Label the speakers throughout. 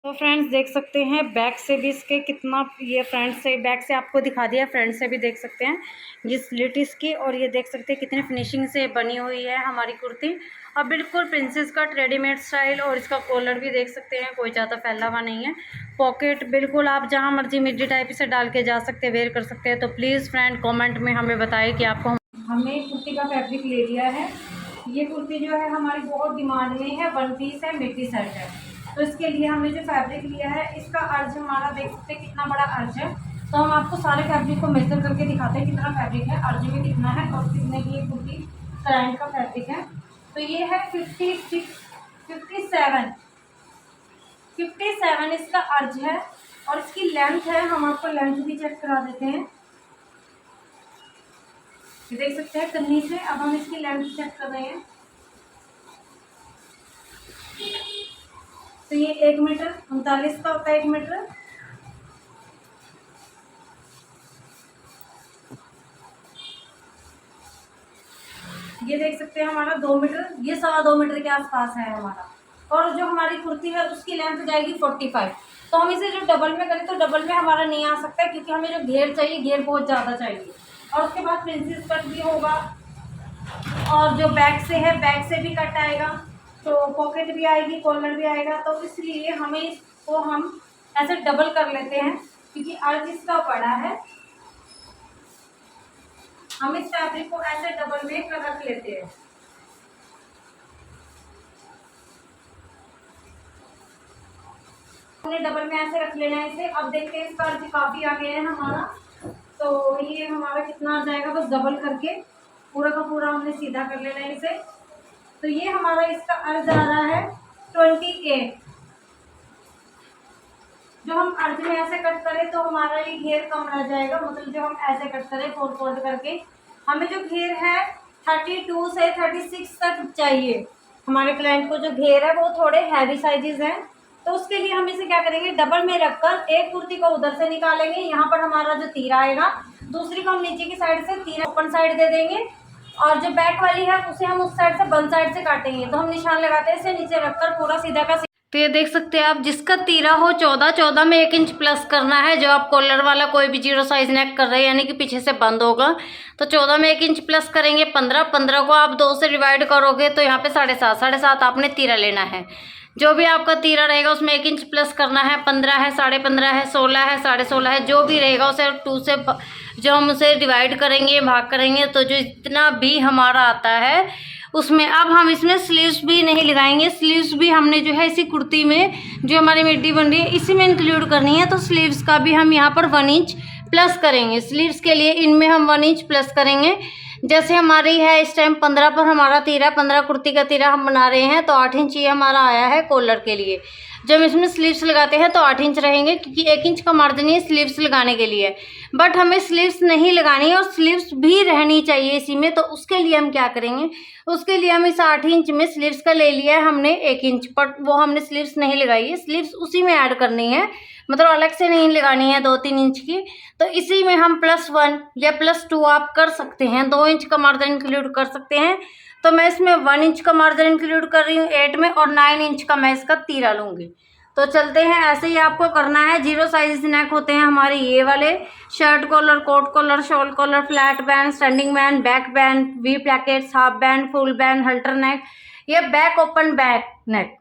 Speaker 1: तो फ्रेंड्स देख सकते हैं बैक से भी इसके कितना, ये फ्रंट से बैक से आपको दिखा दिया, फ्रंट से भी देख सकते हैं ये स्लिट इसकी। और ये देख सकते हैं कितनी फिनिशिंग से बनी हुई है हमारी कुर्ती, और बिल्कुल प्रिंसेस कट रेडीमेड स्टाइल। और इसका कॉलर भी देख सकते हैं कोई ज़्यादा फैला हुआ नहीं है। पॉकेट बिल्कुल आप जहाँ मर्जी मिडी टाइप से डाल के जा सकते हैं, वेयर कर सकते हैं। तो प्लीज़ फ्रेंड कॉमेंट में हमें बताएं कि आपको हमने कुर्ती का फैब्रिक ले लिया है। ये कुर्ती जो है हमारी बहुत डिमांड में है, वन पीस है, मिडी सेट है। तो इसके लिए हमने जो फैब्रिक लिया है इसका अर्ज हमारा देख सकते हैं कितना बड़ा अर्ज है। तो हम आपको सारे फैब्रिक को मेजर करके दिखाते हैं कितना फैब्रिक है, अर्ज में कितना है और कितने की ये कुर्ती क्लाइंट का फैब्रिक है। तो ये है 57 इसका अर्ज है। और इसकी लेंथ है, हम आपको लेंथ भी चेक करा देते हैं। ये देख सकते हैं कन्नी से, अब हम इसकी लेंथ चेक कर रहे हैं। तो ये 1 मीटर 39 का होता है, 1 मीटर। ये देख सकते हैं हमारा 2 मीटर, ये 2.25 मीटर के आसपास है हमारा। और जो हमारी कुर्ती है उसकी लेंथ जाएगी 45। तो हम इसे जो डबल में करें तो डबल में हमारा नहीं आ सकता है, क्योंकि हमें जो घेर चाहिए घेर बहुत ज़्यादा चाहिए। और उसके बाद प्रिंसेस कट भी होगा, और जो बैक से है बैक से भी कट आएगा, तो पॉकेट भी आएगी, कॉलर भी आएगा। तो इसलिए हमें इसको हम ऐसे डबल कर लेते हैं, क्योंकि अर्ज इसका बड़ा है। हम इस फैब्रिक को ऐसे डबल में रख लेते हैं। हमने डबल में ऐसे रख लेना है इसे। अब देखते हैं इसका अर्ज काफी आ गया है हमारा। तो ये हमारा कितना आ जाएगा, बस डबल करके पूरा का पूरा हमने सीधा कर लेना है इसे। तो ये हमारा इसका अर्ज आ रहा है 28। जो हम अर्ज में ऐसे कट करें तो हमारा ये घेर कम रह जाएगा, मतलब जो हम ऐसे कट करें 4 फोल्ड करके, हमें जो घेर है 32 से 36 तक चाहिए। हमारे क्लाइंट को जो घेर है वो थोड़े हैवी साइजेस हैं। तो उसके लिए हम इसे क्या करेंगे, डबल में रखकर एक कुर्ती को उधर से निकालेंगे, यहाँ पर हमारा जो तीरा आएगा, दूसरी को हम नीचे की साइड से तीरा ओपन साइड दे देंगे, और जो बैक वाली है उसे हम उस साइड से बंद साइड से काटेंगे। तो हम निशान लगाते हैं इसे नीचे रखकर पूरा सीधा का। तो ये देख सकते हैं आप, जिसका तीरा हो 14 में 1 इंच प्लस करना है। जो आप कॉलर वाला कोई भी 0 साइज नेक कर रहे हैं, यानी कि पीछे से बंद होगा, तो 14 में 1 इंच प्लस करेंगे 15 को आप 2 से डिवाइड करोगे तो यहाँ पे 7.5 आपने तीरा लेना है। जो भी आपका तीरा रहेगा उसमें 1 इंच प्लस करना है। 15 है, 15.5 है, 16 है, 16.5 है, जो भी रहेगा उसे 2 से जो हम उसे डिवाइड करेंगे, भाग करेंगे, तो जो इतना भी हमारा आता है उसमें अब हम इसमें स्लीव्स भी नहीं लगाएंगे। स्लीव्स भी हमने जो है इसी कुर्ती में जो हमारी मिड्डी बन रही है इसी में इंक्लूड करनी है। तो स्लीव्स का भी हम यहाँ पर 1 इंच प्लस करेंगे। स्लीव्स के लिए इनमें हम 1 इंच प्लस करेंगे। जैसे हमारी है इस टाइम 15 पर हमारा तीरा, 15 कुर्ती का तीरा हम बना रहे हैं, तो 8 इंच ये हमारा आया है कॉलर के लिए। जब इसमें स्लीव्स लगाते हैं तो 8 इंच रहेंगे, क्योंकि 1 इंच का मार्जिन है स्लीव्स लगाने के लिए। बट हमें स्लीव्स नहीं लगानी है और स्लीव्स भी रहनी चाहिए इसी में। तो उसके लिए हम क्या करेंगे, उसके लिए हम इस 8 इंच में स्लीव्स का ले लिया है हमने 1 इंच, पर वो हमने स्लीव्स नहीं लगाई है। स्लीव्स उसी में ऐड करनी है, मतलब अलग से नहीं लगानी है 2-3 इंच की। तो इसी में हम +1 या +2 आप कर सकते हैं, 2 इंच का मार्जिन इंक्लूड कर सकते हैं। तो मैं इसमें 1 इंच का मार्जिन इंक्लूड कर रही हूँ 8 में, और 9 इंच का मैं इसका तीरा लूँगी। तो चलते हैं, ऐसे ही आपको करना है। 0 साइज नेक होते हैं हमारे ये वाले, shirt collar, coat collar, shawl collar, flat band, standing band, back band, V plackets, half band, full band, halter neck, ये बैक ओपन बैक नेक।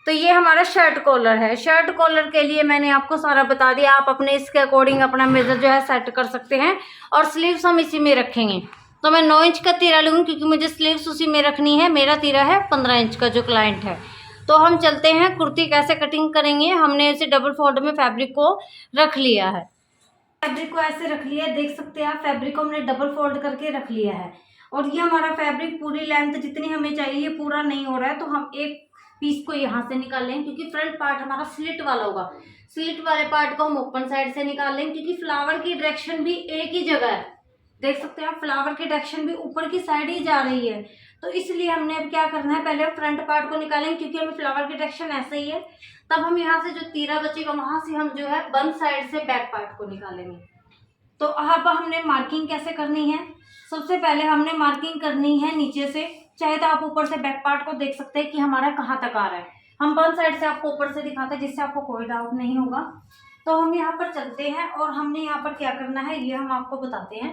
Speaker 1: तो ये हमारा शर्ट कॉलर है। शर्ट कॉलर के लिए मैंने आपको सारा बता दिया, आप अपने इसके अकॉर्डिंग अपना मेजर जो है सेट कर सकते हैं। और स्लीव्स हम इसी में रखेंगे। तो मैं 9 इंच का तीरा लूँगी, क्योंकि मुझे स्लीव्स उसी में रखनी है। मेरा तीरा है 15 इंच का जो क्लाइंट है। तो हम चलते हैं कुर्ती कैसे कटिंग करेंगे। हमने इसे डबल फोल्ड में फैब्रिक को रख लिया है, फैब्रिक को ऐसे रख लिया है, देख सकते हैं आप, फैब्रिक को हमने डबल फोल्ड करके रख लिया है। और ये हमारा फैब्रिक पूरी लेंथ जितनी हमें चाहिए पूरा नहीं हो रहा है, तो हम एक पीस को यहाँ से निकाल लेंगे, क्योंकि फ्रंट पार्ट हमारा स्लिट वाला होगा। स्लिट वाले पार्ट को हम ओपन साइड से निकाल लेंगे, क्योंकि फ्लावर की डायरेक्शन भी एक ही जगह है। देख सकते हैं आप, फ्लावर की डायरेक्शन भी ऊपर की साइड ही जा रही है। तो इसलिए हमने अब क्या करना है, पहले फ्रंट पार्ट को निकालेंगे, क्योंकि हमें फ्लावर की डायरेक्शन ऐसे ही है। तब हम यहाँ से जो तीरा बचेगा वहां से हम जो है बंद साइड से बैक पार्ट को निकालेंगे। तो अब हमने मार्किंग कैसे करनी है, सबसे पहले हमने मार्किंग करनी है नीचे से। चाहे तो आप ऊपर से बैक पार्ट को देख सकते हैं कि हमारा कहाँ तक आ रहा है। हम बंद साइड से आपको ऊपर से दिखाते हैं जिससे आपको कोई डाउट नहीं होगा। तो हम यहाँ पर चलते हैं और हमने यहाँ पर क्या करना है ये हम आपको बताते हैं।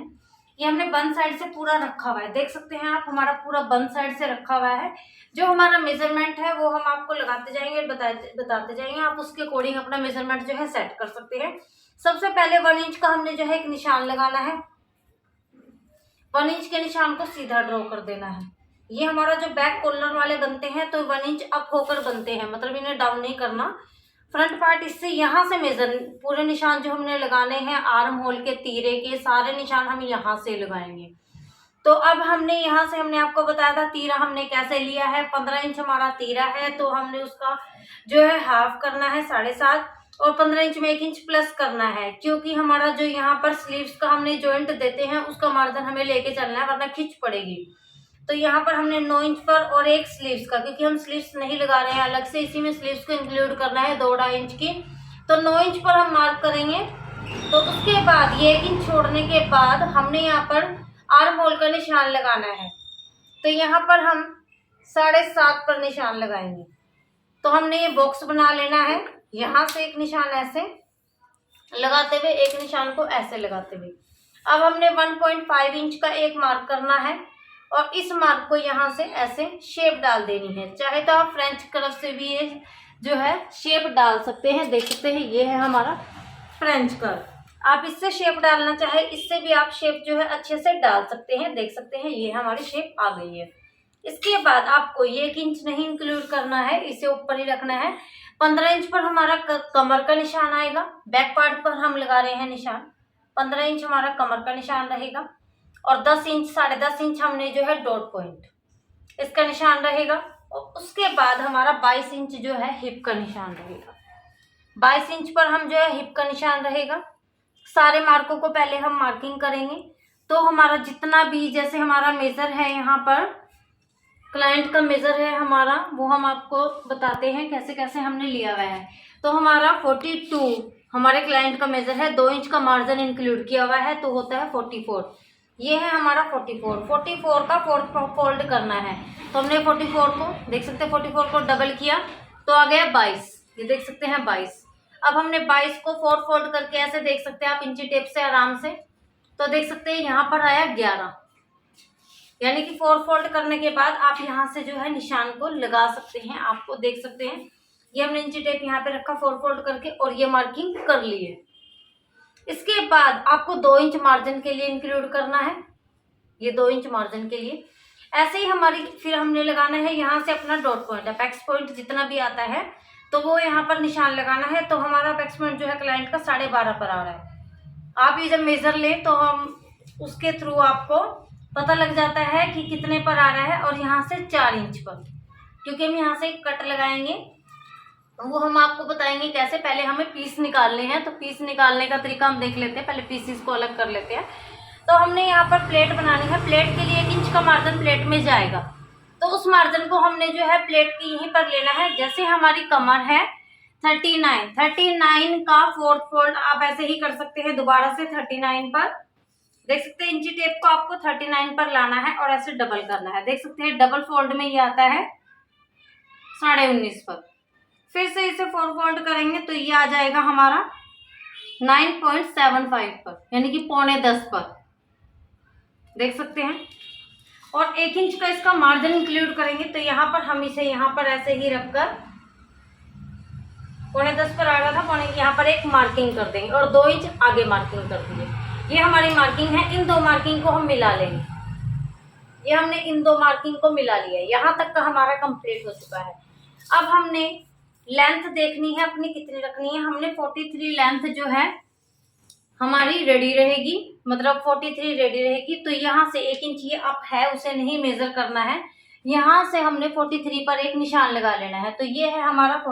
Speaker 1: ये हमने बंद साइड से पूरा रखा हुआ है, देख सकते हैं आप, हमारा पूरा बंद साइड से रखा हुआ है। जो हमारा मेजरमेंट है वो हम आपको लगाते जाएंगे, बताते जाएंगे, आप उसके अकॉर्डिंग अपना मेजरमेंट जो है सेट कर सकते हैं। सबसे पहले 1 इंच का हमने जो है एक निशान लगाना है। 1 इंच के निशान को सीधा ड्रॉ कर देना है। ये हमारा जो बैक कॉलर वाले बनते हैं तो 1 इंच अप होकर बनते हैं, मतलब इन्हें डाउन नहीं करना। फ्रंट पार्ट इससे यहाँ से मेजर, पूरे निशान जो हमने लगाने हैं आर्म होल के, तीरे के सारे निशान हम यहाँ से लगाएंगे। तो अब हमने यहाँ से, हमने आपको बताया था तीरा हमने कैसे लिया है। 15 इंच हमारा तीरा है तो हमने उसका जो है हाफ करना है 7.5, और 15 इंच में 1 इंच प्लस करना है, क्योंकि हमारा जो यहाँ पर स्लीव्स का हमने जॉइंट देते हैं उसका मार्जिन हमें लेके चलना है वरना खिंच पड़ेगी। तो यहाँ पर हमने 9 इंच पर और एक स्लीव्स का, क्योंकि हम स्लीव्स नहीं लगा रहे हैं अलग से, इसी में स्लीव्स को इंक्लूड करना है 2.5 इंच की, तो 9 इंच पर हम मार्क करेंगे। तो उसके बाद ये 1 इंच छोड़ने के बाद हमने यहाँ पर आर्म होल का निशान लगाना है। तो यहाँ पर हम 7.5 पर निशान लगाएंगे। तो हमने ये बॉक्स बना लेना है, यहाँ से एक निशान ऐसे लगाते हुए, एक निशान को ऐसे लगाते हुए। अब हमने 1.5 इंच का एक मार्क करना है और इस मार्क को यहाँ से ऐसे शेप डाल देनी है। चाहे तो आप फ्रेंच कर्व से भी ये जो है शेप डाल सकते हैं, देख सकते हैं ये है हमारा फ्रेंच कर्व। आप इससे शेप डालना चाहे इससे भी आप शेप जो है अच्छे से डाल सकते हैं, देख सकते हैं ये हमारी शेप आ गई है। इसके बाद आपको ये 1 इंच नहीं इंक्लूड करना है, इसे ऊपर ही रखना है। 15 इंच पर हमारा कमर का निशान आएगा, बैक पार्ट पर हम लगा रहे हैं निशान। 15 इंच हमारा कमर का निशान रहेगा और 10 इंच 10.5 इंच हमने जो है डॉट पॉइंट इसका निशान रहेगा। और उसके बाद हमारा 22 इंच जो है हिप का निशान रहेगा। 22 इंच पर हम जो है हिप का निशान रहेगा। सारे मार्कों को पहले हम मार्किंग करेंगे। तो हमारा जितना भी, जैसे हमारा मेजर है यहाँ पर, क्लाइंट का मेजर है हमारा, वो हम आपको बताते हैं कैसे कैसे हमने लिया हुआ है। तो हमारा 42 हमारे क्लाइंट का मेजर है, 2 इंच का मार्जिन इंक्लूड किया हुआ है तो होता है 44। ये है हमारा 44 का फोर्थ फोल्ड करना है। तो हमने 44 को, देख सकते हैं 44 को डबल किया तो आ गया 22, ये देख सकते हैं 22। अब हमने 22 को 4 फोल्ड करके ऐसे देख सकते हैं आप इंची टेप से आराम से, तो देख सकते हैं यहाँ पर आया 11, यानी कि 4 फोल्ड करने के बाद आप यहाँ से जो है निशान को लगा सकते हैं। आपको देख सकते हैं ये हमने इंची टेप यहाँ पे रखा 4 फोल्ड करके और ये मार्किंग कर ली है। इसके बाद आपको 2 इंच मार्जिन के लिए इंक्लूड करना है, ये 2 इंच मार्जिन के लिए। ऐसे ही हमारी फिर हमने लगाना है यहाँ से अपना डॉट पॉइंट, अपेक्स पॉइंट जितना भी आता है तो वो यहाँ पर निशान लगाना है। तो हमारा अपेक्स पॉइंट जो है क्लाइंट का 12.5 पर आ रहा है। आप ये जब मेजर लें तो हम उसके थ्रू आपको पता लग जाता है कि कितने पर आ रहा है। और यहाँ से 4 इंच पर, क्योंकि हम यहाँ से एक कट लगाएंगे, वो हम आपको बताएंगे कैसे। पहले हमें पीस निकालने हैं, तो पीस निकालने का तरीका हम देख लेते हैं। पहले पीसीस को अलग कर लेते हैं। तो हमने यहाँ पर प्लेट बनानी है, प्लेट के लिए 1 इंच का मार्जिन प्लेट में जाएगा। तो उस मार्जिन को हमने जो है प्लेट की यहीं पर लेना है। जैसे हमारी कमर है 39 का 4th फोल्ड आप ऐसे ही कर सकते हैं दोबारा से 39 पर, देख सकते हैं इंची टेप को आपको 39 पर लाना है और ऐसे डबल करना है। देख सकते हैं डबल फोल्ड में ये आता है 19.5 पर। फिर से इसे 4 फोल्ड करेंगे तो ये आ जाएगा हमारा 9.75 पर, यानी कि 9.75 पर, देख सकते हैं। और 1 इंच का इसका मार्जिन इंक्लूड करेंगे तो यहाँ पर हम इसे यहाँ पर ऐसे ही रखकर 9.10 पर आ रहा था, पौने यहाँ पर एक मार्किंग कर देंगे और 2 इंच आगे मार्किंग कर देंगे। ये हमारी मार्किंग है। इन 2 मार्किंग को हम मिला लेंगे। ये हमने इन 2 मार्किंग को मिला लिया। यहाँ तक का हमारा कंप्लीट हो चुका है। अब हमने लेंथ देखनी है अपनी कितनी रखनी है। हमने 43 लेंथ जो है हमारी रेडी रहेगी, मतलब 43 रेडी रहेगी। तो यहाँ से 1 इंच ये अप है उसे नहीं मेजर करना है, यहाँ से हमने 43 पर एक निशान लगा लेना है। तो ये है हमारा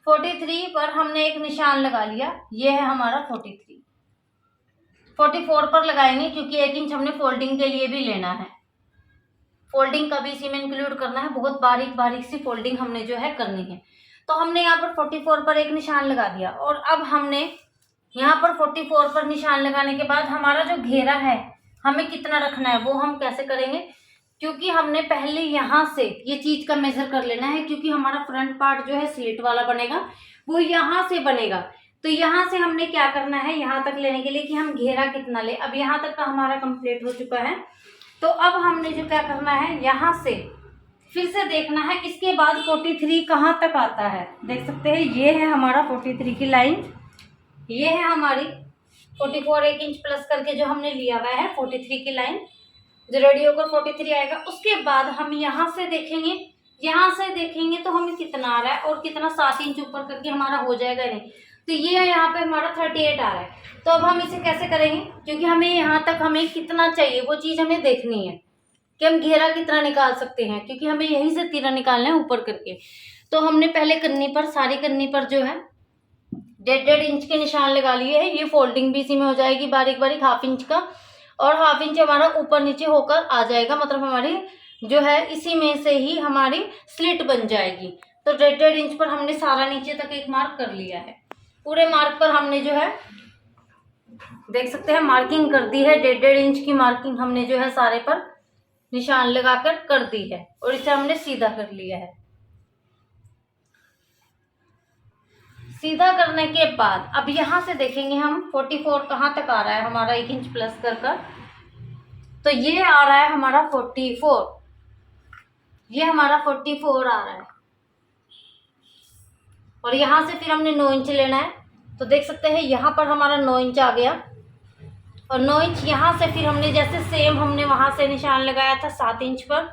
Speaker 1: 43 पर हमने एक निशान लगा लिया, ये है हमारा 44 पर लगाएंगे क्योंकि 1 इंच हमने फोल्डिंग के लिए भी लेना है। फोल्डिंग का भी इसी में इंक्लूड करना है, बहुत बारीक बारीक सी फोल्डिंग हमने जो है करनी है। तो हमने यहाँ पर 44 पर एक निशान लगा दिया। और अब हमने यहाँ पर 44 पर निशान लगाने के बाद हमारा जो घेरा है हमें कितना रखना है वो हम कैसे करेंगे। क्योंकि हमने पहले यहाँ से ये चीज का मेजर कर लेना है, क्योंकि हमारा फ्रंट पार्ट जो है स्लिट वाला बनेगा, वो यहाँ से बनेगा। तो यहाँ से हमने क्या करना है, यहाँ तक लेने के लिए कि हम घेरा कितना ले। अब यहाँ तक का हमारा कंप्लीट हो चुका है। तो अब हमने जो क्या करना है, यहाँ से फिर से देखना है इसके बाद 43 कहाँ तक आता है। देख सकते हैं ये है हमारा 43 की लाइन, ये है हमारी 44 1 इंच प्लस करके जो हमने लिया हुआ है 43 की लाइन, जो रेडी होकर 43 आएगा। उसके बाद हम यहाँ से देखेंगे, यहाँ से देखेंगे तो हमें कितना आ रहा है और कितना 7 इंच ऊपर करके हमारा हो जाएगा नहीं। तो ये यहाँ पे हमारा 38 आ रहा है। तो अब हम इसे कैसे करेंगे, क्योंकि हमें यहाँ तक हमें कितना चाहिए वो चीज़ हमें देखनी है कि हम घेरा कितना निकाल सकते हैं, क्योंकि हमें यहीं से तीरा निकालना है ऊपर करके। तो हमने पहले कन्नी पर, सारी कन्नी पर जो है 1.5 इंच के निशान लगा लिए है। ये फोल्डिंग भी इसी में हो जाएगी बारीक बारीक, 1/2 इंच का, और 1/2 इंच हमारा ऊपर नीचे होकर आ जाएगा, मतलब हमारी जो है इसी में से ही हमारी स्लिट बन जाएगी। तो 1.5 इंच पर हमने सारा नीचे तक एक मार्क कर लिया है। पूरे मार्क पर हमने जो है देख सकते हैं मार्किंग कर दी है, 1.5 इंच की मार्किंग हमने जो है सारे पर निशान लगाकर कर दी है, और इसे हमने सीधा कर लिया है। सीधा करने के बाद अब यहाँ से देखेंगे हम 44 कहाँ तक आ रहा है हमारा 1 इंच प्लस कर। तो ये आ रहा है हमारा 44, ये हमारा 44 आ रहा है, और यहाँ से फिर हमने 9 इंच लेना है। तो देख सकते हैं यहाँ पर हमारा 9 इंच आ गया, और 9 इंच यहाँ से फिर हमने जैसे सेम हमने वहाँ से निशान लगाया था 7 इंच पर,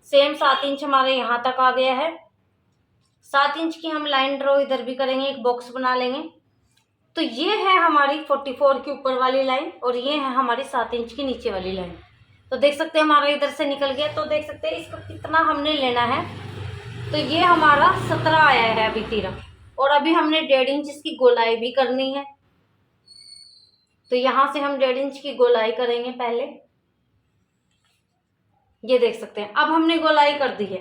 Speaker 1: सेम 7 इंच हमारे यहाँ तक आ गया है। 7 इंच की हम लाइन ड्रॉ इधर भी करेंगे, एक बॉक्स बना लेंगे। तो ये है हमारी 44 की ऊपर वाली लाइन, और ये है हमारी 7 इंच की नीचे वाली लाइन। तो देख सकते हैं हमारा इधर से निकल गया। तो देख सकते हैं इसको कितना हमने लेना है। तो ये हमारा 17 आया है अभी तीरा, और अभी हमने 1.5 इंच इसकी गोलाई भी करनी है। तो यहाँ से हम 1.5 इंच की गोलाई करेंगे पहले। ये देख सकते हैं अब हमने गोलाई कर दी है,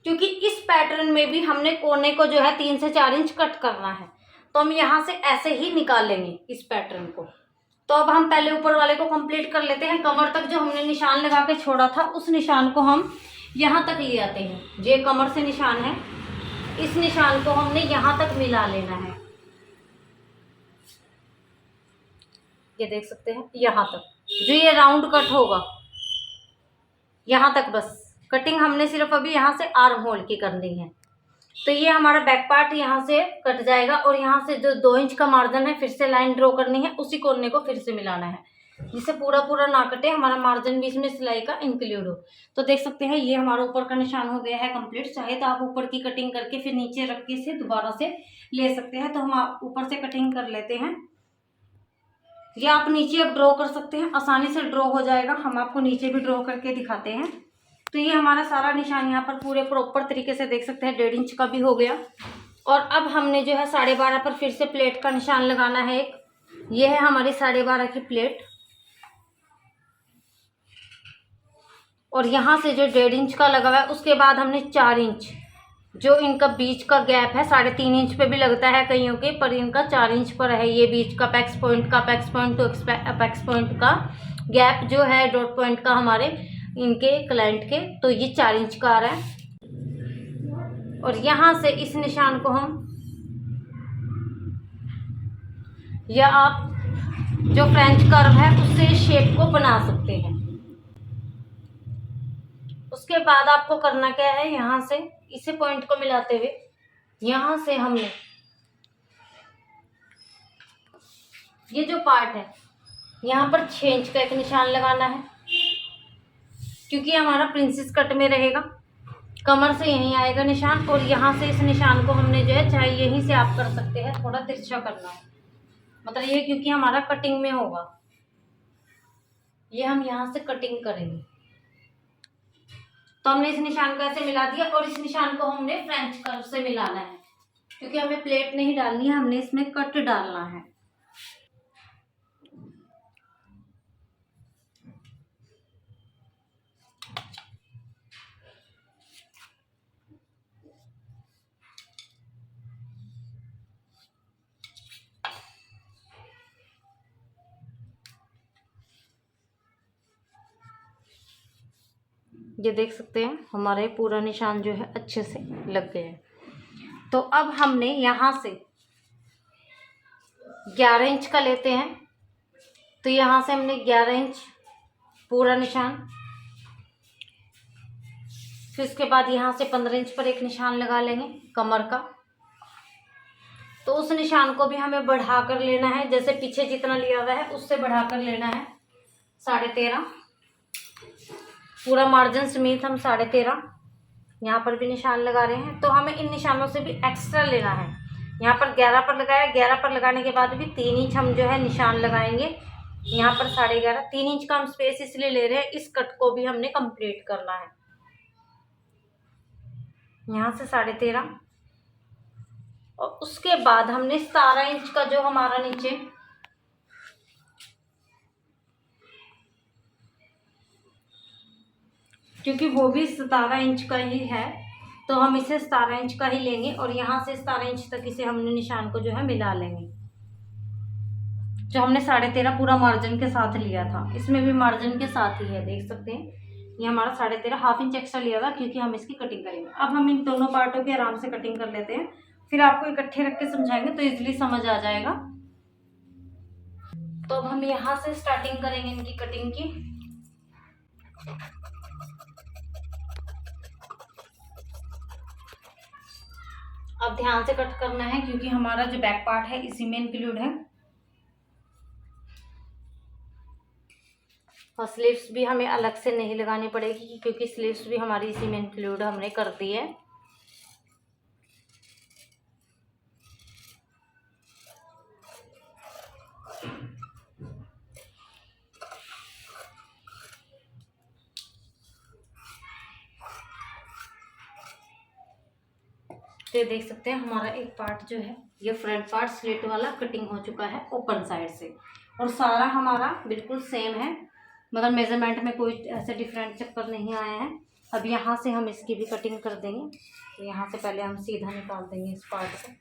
Speaker 1: क्योंकि इस पैटर्न में भी हमने कोने को जो है 3 से 4 इंच कट करना है। तो हम यहाँ से ऐसे ही निकालेंगे इस पैटर्न को। तो अब हम पहले ऊपर वाले को कंप्लीट कर लेते हैं। कमर तक जो हमने निशान लगा के छोड़ा था उस निशान को हम यहाँ तक ले आते हैं। जो कमर से निशान है, इस निशान को हमने यहाँ तक मिला लेना है। ये देख सकते हैं यहाँ तक जो ये राउंड कट होगा, यहाँ तक बस कटिंग हमने सिर्फ अभी यहाँ से आर्म होल की करनी है। तो ये हमारा बैक पार्ट यहाँ से कट जाएगा, और यहाँ से जो 2 इंच का मार्जिन है फिर से लाइन ड्रॉ करनी है, उसी कोने को फिर से मिलाना है, जिससे पूरा पूरा ना कटे, हमारा मार्जिन भी इसमें सिलाई का इंक्लूड हो। तो देख सकते हैं ये हमारा ऊपर का निशान हो गया है कंप्लीट। चाहे तो आप ऊपर की कटिंग करके फिर नीचे रख के से दोबारा से ले सकते हैं। तो हम ऊपर से कटिंग कर लेते हैं, या आप नीचे अब ड्रॉ कर सकते हैं, आसानी से ड्रॉ हो जाएगा। हम आपको नीचे भी ड्रॉ करके दिखाते हैं। तो ये हमारा सारा निशान यहाँ पर पूरे प्रॉपर तरीके से देख सकते हैं 1.5 इंच का भी हो गया। और अब हमने जो है 12.5 पर फिर से प्लेट का निशान लगाना है एक। ये है हमारी 12.5 की प्लेट, और यहाँ से जो 1.5 इंच का लगा हुआ है उसके बाद हमने 4 इंच जो इनका बीच का गैप है, 3.5 इंच पे भी लगता है कईयों के, पर इनका 4 इंच पर है। ये बीच का अपेक्स पॉइंट का, apex point two apex point का गैप जो है डॉट पॉइंट का हमारे इनके क्लाइंट के, तो ये 4 इंच का आ रहा है। और यहाँ से इस निशान को हम, या आप जो फ्रेंच कर्व है उससे शेप को बना सकते हैं। उसके बाद आपको करना क्या है, यहाँ से इसे पॉइंट को मिलाते हुए यहाँ से हमने ये जो पार्ट है यहाँ पर 6 इंच का एक निशान लगाना है, क्योंकि हमारा प्रिंसेस कट में रहेगा। कमर से यहीं आएगा निशान, और यहाँ से इस निशान को हमने जो है, चाहे यहीं से आप कर सकते हैं, थोड़ा तिरछा करना है, मतलब ये क्योंकि हमारा कटिंग में होगा, ये हम यहाँ से कटिंग करेंगे। तो हमने इस निशान को ऐसे मिला दिया, और इस निशान को हमने फ्रेंच कर्व से मिलाना है, क्योंकि हमें प्लेट नहीं डालनी है, हमने इसमें कट डालना है। ये देख सकते हैं हमारे पूरा निशान जो है अच्छे से लग गए हैं। तो अब हमने यहाँ से 11 इंच का लेते हैं, तो यहाँ से हमने 11 इंच पूरा निशान, फिर उसके बाद यहाँ से 15 इंच पर एक निशान लगा लेंगे कमर का। तो उस निशान को भी हमें बढ़ा कर लेना है, जैसे पीछे जितना लिया हुआ है उससे बढ़ा कर लेना है 13.5। पूरा मार्जिन समेत हम 13.5 यहाँ पर भी निशान लगा रहे हैं। तो हमें इन निशानों से भी एक्स्ट्रा लेना है। यहाँ पर 11 पर लगाया, 11 पर लगाने के बाद भी 3 इंच हम जो है निशान लगाएंगे। यहाँ पर 11.5, 3 इंच का हम स्पेस इसलिए ले रहे हैं, इस कट को भी हमने कंप्लीट करना है। यहाँ से 13.5 और उसके बाद हमने 17 इंच का जो हमारा नीचे क्योंकि वो भी 17 इंच का ही है, तो हम इसे 17 इंच का ही लेंगे और यहाँ से 17 इंच तक इसे हमने निशान को जो है मिला लेंगे। जो हमने 13.5 पूरा मार्जिन के साथ लिया था, इसमें भी मार्जिन के साथ ही है, देख सकते हैं। ये हमारा 13.5 हाफ इंच एक्स्ट्रा लिया था क्योंकि हम इसकी कटिंग करेंगे। अब हम इन दोनों पार्टों की आराम से कटिंग कर लेते हैं, फिर आपको इकट्ठे रख के समझाएंगे तो इजीली समझ आ जाएगा। तो अब हम यहाँ से स्टार्टिंग करेंगे इनकी कटिंग की। अब ध्यान से कट करना है क्योंकि हमारा जो बैक पार्ट है इसी में इंक्लूड है, और स्लीव्स भी हमें अलग से नहीं लगानी पड़ेगी क्योंकि स्लीव्स भी हमारी इसी में इंक्लूड हमने कर दी है। तो देख सकते हैं हमारा एक पार्ट जो है ये फ्रंट पार्ट स्लिट वाला कटिंग हो चुका है ओपन साइड से, और सारा हमारा बिल्कुल सेम है, मतलब मेजरमेंट में कोई ऐसे डिफरेंट चक्कर नहीं आया है। अब यहाँ से हम इसकी भी कटिंग कर देंगे। तो यहाँ से पहले हम सीधा निकाल देंगे इस पार्ट को।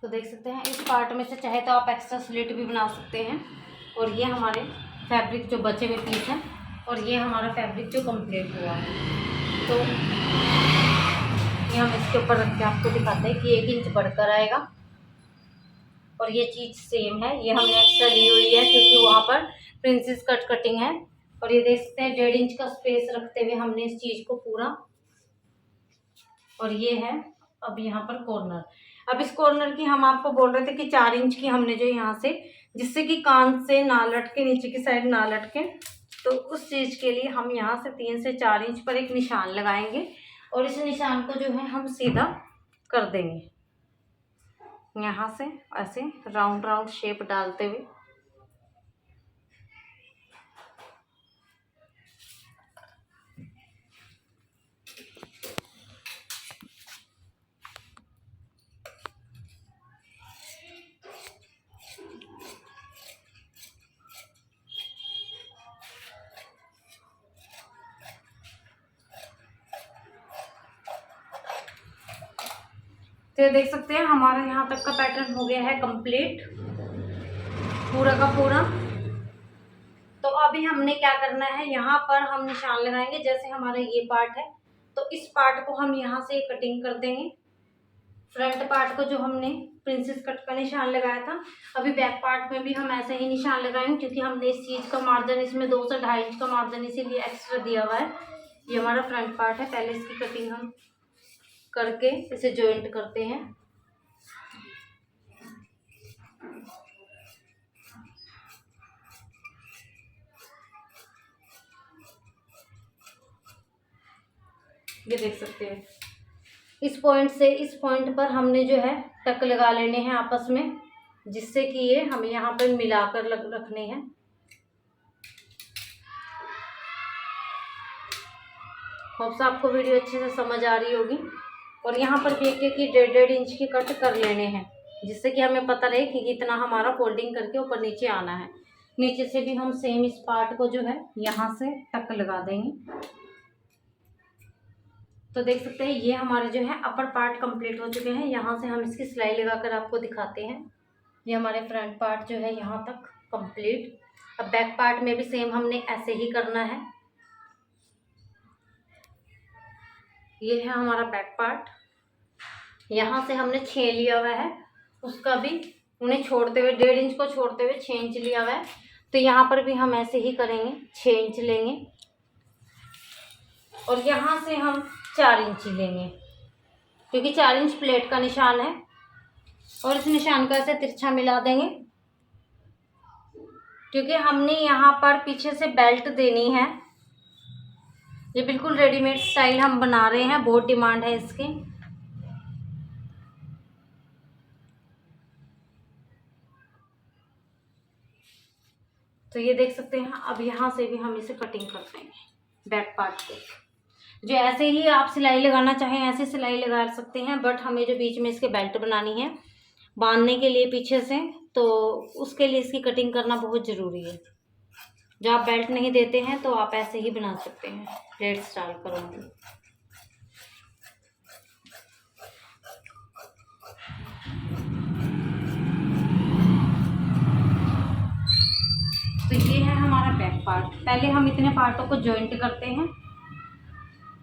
Speaker 1: तो देख सकते हैं इस पार्ट में से चाहे तो आप एक्स्ट्रा स्लिट भी बना सकते हैं। और ये हमारे फैब्रिक जो बचे हुए पीस हैं, और ये हमारा फैब्रिक जो कंप्लीट हुआ है। तो ये हम इसके ऊपर रख के आपको दिखाते हैं कि 1 इंच बढ़कर आएगा, और ये चीज़ सेम है। ये हमने एक्स्ट्रा ली हुई है क्योंकि वहाँ पर प्रिंसेस कट कटिंग है। और ये देख सकते हैं 1.5 इंच का स्पेस रखते हुए हमने इस चीज़ को पूरा, और ये है अब यहाँ पर कॉर्नर। अब इस कॉर्नर की हम आपको बोल रहे थे कि 4 इंच की हमने जो यहाँ से, जिससे कि कान से ना लटके, नीचे की साइड ना लटके, तो उस चीज़ के लिए हम यहाँ से 3 से 4 इंच पर एक निशान लगाएंगे और इस निशान को जो है हम सीधा कर देंगे यहाँ से ऐसे राउंड राउंड शेप डालते हुए। तो ये देख सकते हैं हमारा यहाँ तक का पैटर्न हो गया है कंप्लीट, पूरा का पूरा। तो अभी हमने क्या करना है, यहाँ पर हम निशान लगाएंगे। जैसे हमारा ये पार्ट है तो इस पार्ट को हम यहाँ से कटिंग कर देंगे। फ्रंट पार्ट को जो हमने प्रिंसेस कट का निशान लगाया था, अभी बैक पार्ट में भी हम ऐसे ही निशान लगाएंगे क्योंकि हमने इस चीज़ का मार्जिन इसमें 2 से 2.5 इंच का मार्जिन इसीलिए एक्स्ट्रा दिया हुआ है। ये हमारा फ्रंट पार्ट है। पहले इसकी कटिंग हम करके इसे जॉइंट करते हैं। ये देख सकते हैं इस पॉइंट से इस पॉइंट पर हमने जो है टक लगा लेने हैं आपस में, जिससे कि ये हमें यहाँ पर मिलाकर रखने हैं। होप्स आपको वीडियो अच्छे से समझ आ रही होगी। और यहाँ पर भी 1.5 इंच की कट कर लेने हैं, जिससे कि हमें पता रहे कि कितना हमारा फोल्डिंग करके ऊपर नीचे आना है। नीचे से भी हम सेम इस पार्ट को जो है यहाँ से टक लगा देंगे। तो देख सकते हैं ये हमारे जो है अपर पार्ट कंप्लीट हो चुके हैं। यहाँ से हम इसकी सिलाई लगाकर आपको दिखाते हैं। ये हमारे फ्रंट पार्ट जो है यहाँ तक कंप्लीट। अब बैक पार्ट में भी सेम हमने ऐसे ही करना है। ये है हमारा बैक पार्ट। यहाँ से हमने 6 लिया हुआ है, उसका भी उन्हें छोड़ते हुए 1.5 इंच को छोड़ते हुए 6 इंच लिया हुआ है। तो यहाँ पर भी हम ऐसे ही करेंगे, 6 इंच लेंगे और यहाँ से हम 4 इंच लेंगे, क्योंकि 4 इंच प्लेट का निशान है। और इस निशान का ऐसे तिरछा मिला देंगे, क्योंकि हमने यहाँ पर पीछे से बेल्ट देनी है। ये बिल्कुल रेडीमेड स्टाइल हम बना रहे हैं, बहुत डिमांड है इसकी। तो ये देख सकते हैं। अब यहाँ से भी हम इसे कटिंग कर देंगे बैक पार्ट पे। जो ऐसे ही आप सिलाई लगाना चाहें ऐसे सिलाई लगा सकते हैं, बट हमें जो बीच में इसके बेल्ट बनानी है बांधने के लिए पीछे से, तो उसके लिए इसकी कटिंग करना बहुत ज़रूरी है। जो आप बेल्ट नहीं देते हैं तो आप ऐसे ही बना सकते हैं, प्लेट स्टाइल करूँगी। तो ये है हमारा बैक पार्ट। पहले हम इतने पार्टों को जॉइंट करते हैं,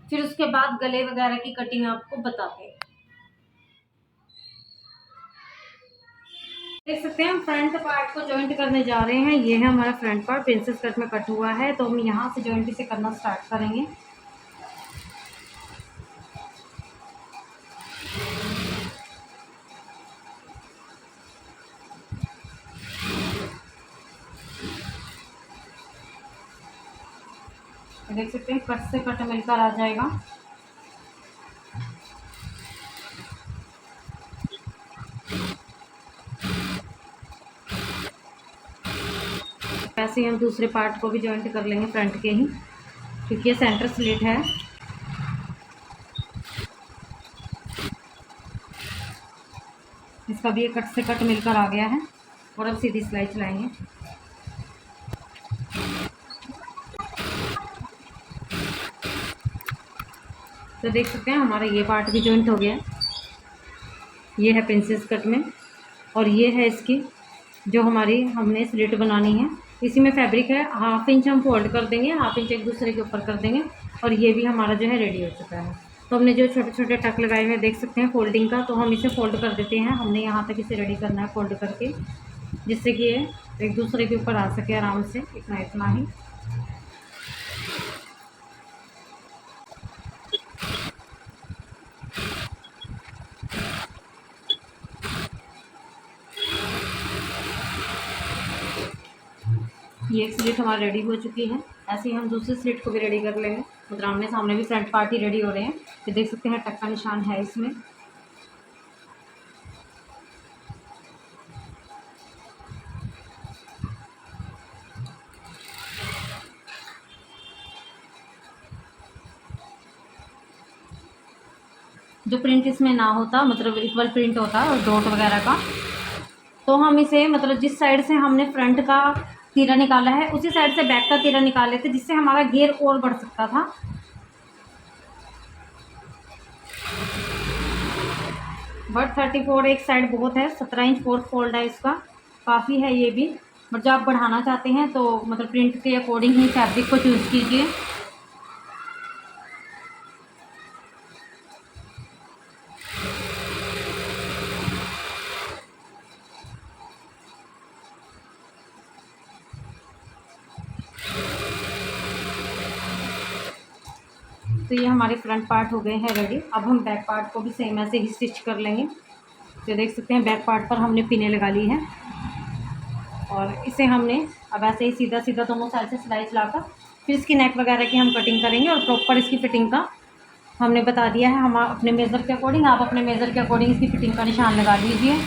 Speaker 1: फिर उसके बाद गले वगैरह की कटिंग आपको बताते हैं। देख सकते हैं हम फ्रंट पार्ट को जॉइंट करने जा रहे हैं। ये है हमारा फ्रंट पार्ट, प्रिंसेस कट में कट हुआ है, तो हम यहाँ से जॉइंट इसे करना स्टार्ट करेंगे। देख सकते हैं कट से कट मिलकर आ जाएगा। ऐसे ही हम दूसरे पार्ट को भी जॉइंट कर लेंगे फ्रंट के ही, क्योंकि ये सेंटर स्लिट है। इसका भी एक कट से कट मिलकर आ गया है और अब सीधी सिलाई चलाएंगे। तो देख सकते हैं हमारा ये पार्ट भी जॉइंट हो गया है। ये है प्रिंसेस कट में, और ये है इसकी जो हमारी हमने स्लिट बनानी है। इसी में फैब्रिक है, 1/2 इंच हम फोल्ड कर देंगे, 1/2 इंच एक दूसरे के ऊपर कर देंगे, और ये भी हमारा जो है रेडी हो चुका है। तो हमने जो छोटे छोटे टक लगाए हुए देख सकते हैं फोल्डिंग का, तो हम इसे फोल्ड कर देते हैं। हमने यहाँ तक इसे रेडी करना है फोल्ड करके, जिससे कि ये एक दूसरे के ऊपर आ सके आराम से। इतना ही। ये एक स्लिट हमारी रेडी हो चुकी है। ऐसे ही हम दूसरी स्लिट को भी रेडी कर लेंगे। मतलब आमने सामने भी फ्रंट पार्ट ही रेडी हो रहे हैं। ये देख सकते हैं टक का निशान है इसमें। जो प्रिंट इसमें ना होता, मतलब इक्वल प्रिंट होता और डॉट वगैरह का, तो हम इसे मतलब जिस साइड से हमने फ्रंट का तीरा निकाला है उसी साइड से बैक का तीरा निकाल लेते, जिससे हमारा घेर और बढ़ सकता था। बट 34 एक साइड बहुत है, 17 इंच फोर्थ फोल्ड है इसका, काफ़ी है ये भी। बट जब आप बढ़ाना चाहते हैं तो मतलब प्रिंट के अकॉर्डिंग ही फैब्रिक को चूज़ कीजिए। तो ये हमारे फ्रंट पार्ट हो गए हैं रेडी। अब हम बैक पार्ट को भी सेम ऐसे ही स्टिच कर लेंगे। तो देख सकते हैं बैक पार्ट पर हमने पिने लगा ली है, और इसे हमने अब ऐसे ही सीधा सीधा दोनों साइड से सिलाई चलाकर फिर इसकी नेक वगैरह की हम कटिंग करेंगे। और प्रॉपर इसकी फिटिंग का हमने बता दिया है, हम अपने मेज़र के अकॉर्डिंग, आप अपने मेज़र के अकॉर्डिंग इसकी फिटिंग का निशान लगा लीजिए।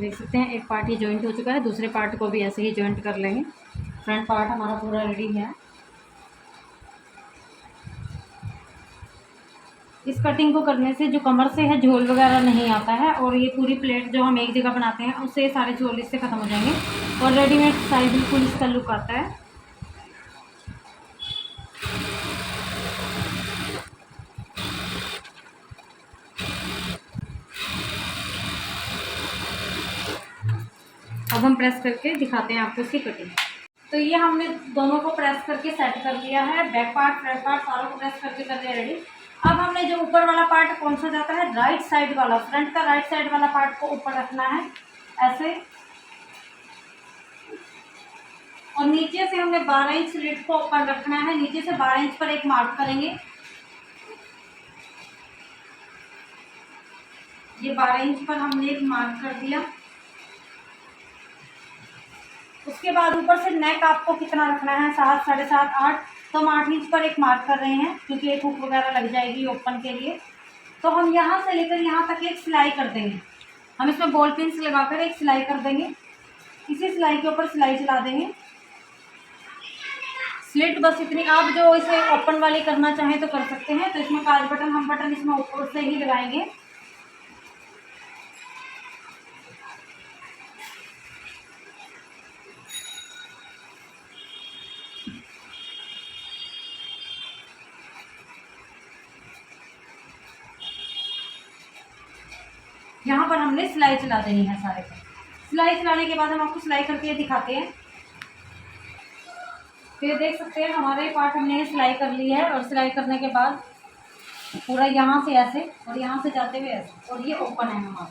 Speaker 1: देख सकते हैं एक पार्ट ही जॉइंट हो चुका है, दूसरे पार्ट को भी ऐसे ही जॉइंट कर लेंगे। फ्रंट पार्ट हमारा पूरा रेडी है। इस कटिंग को करने से जो कमर से है झोल वगैरह नहीं आता है, और ये पूरी प्लेट जो हम एक जगह बनाते हैं उससे सारे झोल इससे ख़त्म हो जाएंगे, और रेडीमेड स्टाइल बिल्कुल इसका लुक आता है। अब हम प्रेस करके दिखाते हैं आपको इसकी कटिंग। तो ये हमने दोनों को प्रेस करके सेट कर लिया है, बैक पार्ट फ्रंट पार्ट सारों को प्रेस करके कर लिया रेडी। अब हमने जो ऊपर वाला पार्ट कौन सा जाता है, राइट साइड वाला, फ्रंट का राइट साइड वाला पार्ट को ऊपर रखना है ऐसे, और नीचे से हमने 12 इंच स्लिट को ऊपर रखना है। नीचे से 12 इंच पर एक मार्क करेंगे, ये 12 इंच पर हमने एक मार्क कर दिया। उसके बाद ऊपर से नेक आपको कितना रखना है, 7, 7.5, 8, तो हम 8 इंच पर एक मार्क कर रहे हैं क्योंकि एक हुक वगैरह लग जाएगी ओपन के लिए। तो हम यहाँ से लेकर यहाँ तक एक सिलाई कर देंगे, हम इसमें बॉल पिन्स लगाकर एक सिलाई कर देंगे। इसी सिलाई के ऊपर सिलाई चला देंगे। स्लिट बस इतनी, आप जो इसे ओपन वाली करना चाहें तो कर सकते हैं। तो इसमें 5 बटन, हम बटन इसमें ऊपर से ही लगाएंगे। यहाँ पर हमने सिलाई चला देनी है सारे पर। सिलाई चलाने के बाद हम आपको सिलाई करके दिखाते हैं। फिर देख सकते हैं हमारे पार्ट हमने सिलाई कर ली है, और सिलाई करने के बाद पूरा यहाँ से ऐसे और यहाँ से जाते हुए ऐसे, और ये ओपन है हमारा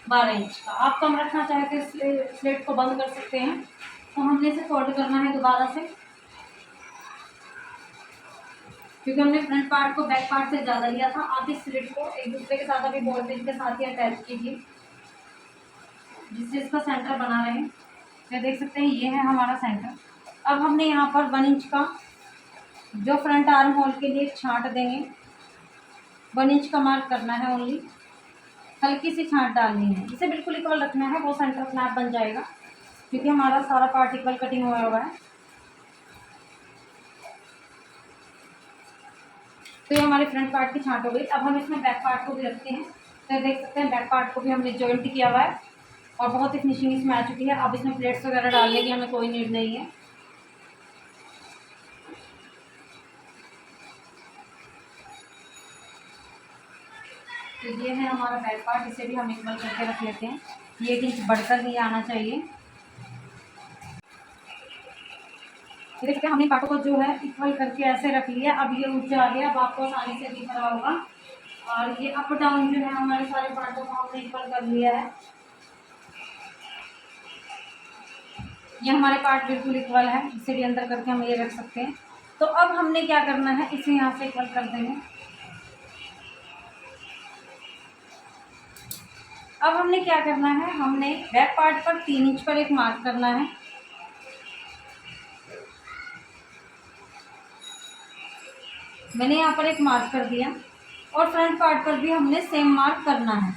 Speaker 1: 12 इंच का। आप कम रखना चाहे तो स्लेट को बंद कर सकते हैं। तो हमने इसे फोल्ड करना है दोबारा से, क्योंकि हमने फ्रंट पार्ट को बैक पार्ट से ज़्यादा लिया था। आप इस स्लिट को एक दूसरे के साथ अभी बॉल पिन के साथ ही अटैच कीजिए, जिससे इसका सेंटर बना रहे। तो देख सकते हैं ये है हमारा सेंटर। अब हमने यहाँ पर 1 इंच का जो फ्रंट आर्म होल के लिए छांट देंगे, 1 इंच का मार्क करना है ओनली, हल्की सी छांट डालनी है। इसे बिल्कुल इक्वल रखना है, वो सेंटर अपने आप बन जाएगा क्योंकि हमारा सारा पार्ट इक्वल कटिंग हुआ है। तो ये हमारे फ्रंट पार्ट की छांट हो गई। अब हम इसमें बैक पार्ट को भी रखते हैं। तो देख सकते हैं बैक पार्ट को भी हमने जॉइंट किया हुआ है और बहुत ही फिनिशिंग इसमें आ चुकी है। अब इसमें प्लेट्स वगैरह डालने की हमें कोई नीड नहीं है। तो ये है हमारा बैक पार्ट, इसे भी हम इक्वल करके रख लेते हैं। ये 1 इंच बढ़कर ही आना चाहिए। देखते हैं हमने पार्टों को जो है इक्वल करके ऐसे रख लिया। अब ये ऊंचा आ गया, अब आपको आसानी से दिख रहा होगा। और ये अप डाउन जो है हमारे सारे पार्टों को हमने इक्वल कर लिया है। ये हमारे पार्ट बिल्कुल इक्वल है, इसे भी अंदर करके हम ये रख सकते हैं। तो अब हमने क्या करना है, इसे यहाँ से इक्वल कर देंगे। अब हमने क्या करना है, हमने बैक पार्ट पर 3 इंच पर एक मार्क करना है। मैंने यहाँ पर एक मार्क कर दिया, और फ्रंट पार्ट पर भी हमने सेम मार्क करना है।